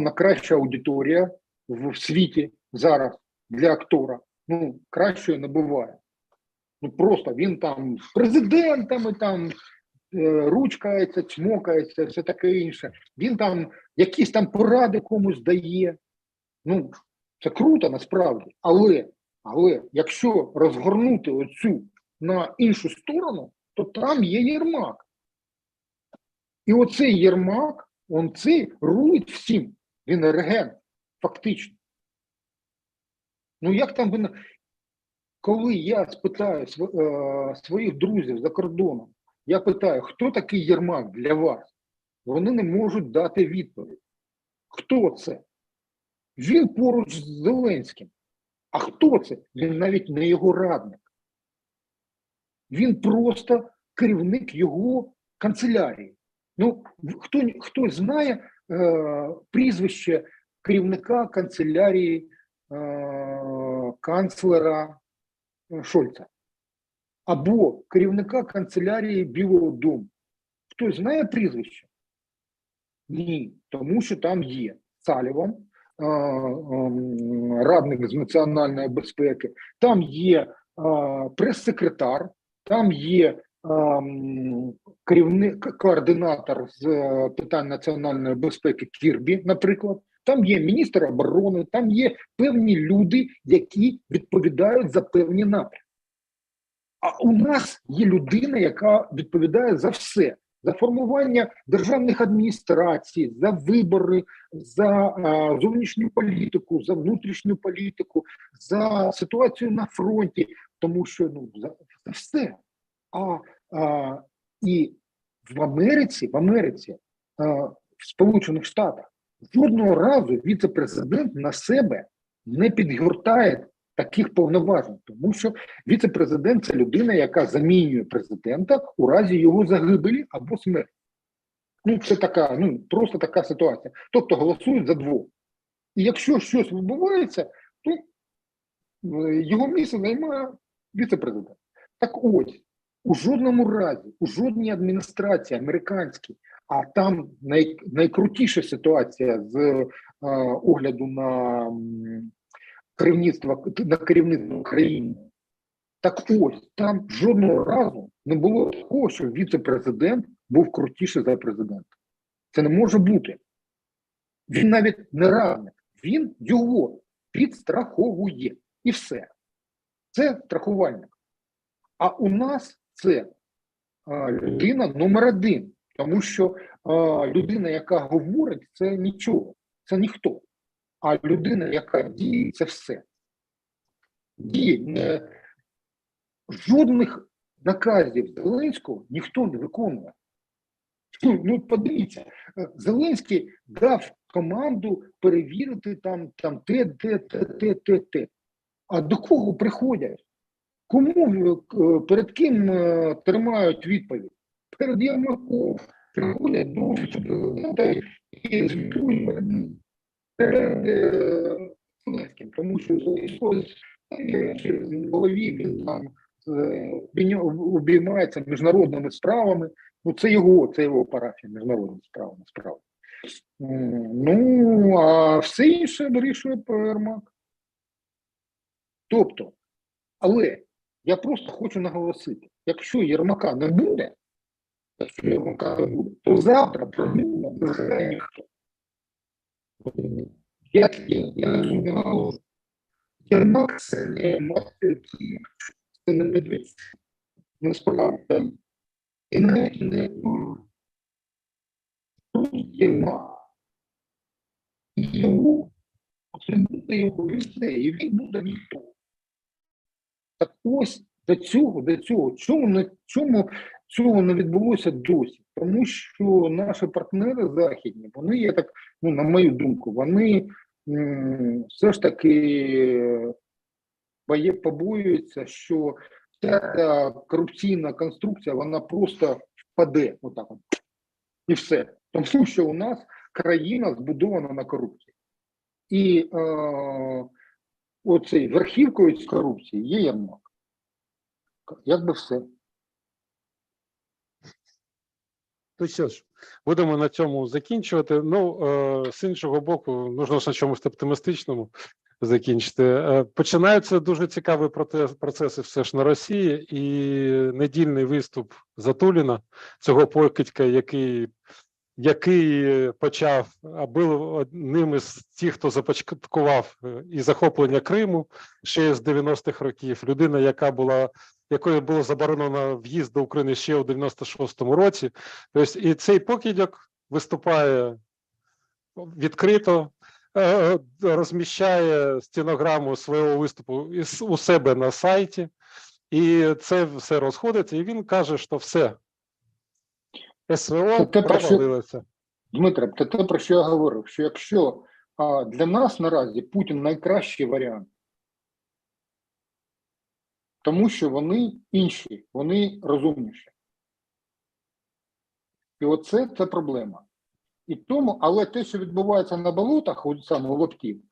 найкраща аудиторія в світі зараз для актора. Кращої не буває. Просто він там з президентами там ручкається, чмокається, все таке інше. Він там якісь там поради комусь дає. Це круто насправді, але якщо розгорнути оцю на іншу сторону, то там є Єрмак. І оцей Єрмак, цей рулить всім. Він регент, фактично. Як там коли я спитаю своїх друзів за кордоном, я питаю, хто такий Єрмак для вас? Вони не можуть дати відповідь. Хто це? Він поруч з Зеленським. А хто це? Він навіть не його радник. Він просто керівник його канцелярії. Хтось знає прізвище керівника канцелярії канцлера Шольца? Або керівника канцелярії Білого дому? Хтось знає прізвище? Ні, тому що там є Саліван, радник з національної безпеки, там є прес-секретар, там є координатор з питань національної безпеки Кірбі, наприклад, там є міністр оборони, там є певні люди, які відповідають за певні напрямки. А у нас є людина, яка відповідає за все. За формування державних адміністрацій, за вибори, за зовнішню політику, за внутрішню політику, за ситуацію на фронті, тому що за все. І в Америці, в Сполучених Штатах, жодного разу віце-президент на себе не підгортає таких повноважень, тому що віце-президент – це людина, яка замінює президента у разі його загибелі або смерті. Це така, просто така ситуація. Тобто голосують за 2. І якщо щось відбувається, то його місце займає віце-президент. Так ось, у жодному разі, у жодній адміністрації американській А там найкрутіша ситуація з огляду на керівництво країни. Так ось, там жодного разу не було такого, що віце-президент був крутіший за президента. Це не може бути. Він навіть не радник. Він його підстраховує. І все. Це страхувальник. А у нас це людина номер один. Тому що людина, яка говорить, це нічого. Це ніхто. А людина, яка діє, це все. Діє. Жодних наказів Зеленського ніхто не виконує. Ну, подивіться, Зеленський дав команду перевірити там те. А до кого приходять? Кому, перед ким тримають відповідь? Перед Єрмаком приходять до Президента і звітують перед Зеленським, тому що в голові він там обіймається міжнародними справами. Ну, це його парафія, міжнародні справи. Ну, а все інше вирішує Єрмак. Тобто, але я просто хочу наголосити, якщо Єрмака не буде, то завтра про нього не знає ніхто. Я не наголошую. Єрмак – це не мастер, це не Медведчук. Насправді, і навіть не Єрмак. Йому потрібно його візде, і він буде ніхто. Так ось до цього, чому цього не відбулося досі? Тому що наші партнери західні, вони, я так, ну, на мою думку, вони все ж таки побоюються, що ця корупційна конструкція, вона просто впаде отак от. І все. Тому що у нас країна збудована на корупції. І оцей верхівкою з корупції є Єрмак. Як би все. То що ж, будемо на цьому закінчувати. Ну, з іншого боку, нужно ж на чомусь оптимістичному закінчити. Починаються дуже цікаві процеси все ж на Росії, і недільний виступ Затуліна, цього покидька, який почав, а був одним із тих, хто започаткував і захоплення Криму ще з 90-х років. Людина, якою було заборонено в'їзд до України ще у 96-му році. Тобто, і цей покидьок виступає відкрито, розміщає стенограму свого виступу у себе на сайті, і це все розходиться, і він каже, що все. СВО провалилося. Дмитре, це те, про що я говорив, що якщо для нас наразі Путін найкращий варіант, тому що вони інші, вони розумніші. І оце це проблема. І тому, але те, що відбувається на болотах, от саме у Лоптів,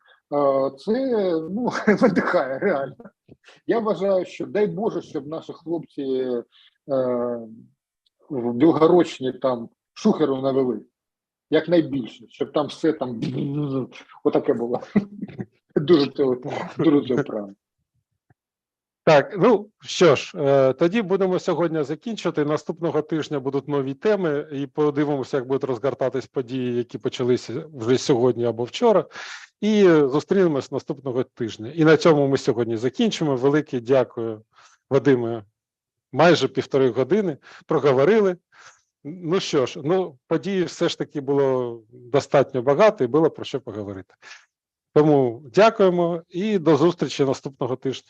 це, ну, видихає реально. Я вважаю, що дай Боже, щоб наші хлопці в Білгородщині там Шухеру навели, якнайбільше, щоб там все там отаке було. Дуже це правильно. Так, ну що ж, тоді будемо сьогодні закінчувати. Наступного тижня будуть нові теми, і подивимося, як будуть розгортатись події, які почалися вже сьогодні або вчора. І зустрінемось наступного тижня. І на цьому ми сьогодні закінчимо. Велике дякую, Вадиме. Майже 1,5 години проговорили. Ну що ж, ну подій все ж таки було достатньо багато і було про що поговорити. Тому дякуємо і до зустрічі наступного тижня.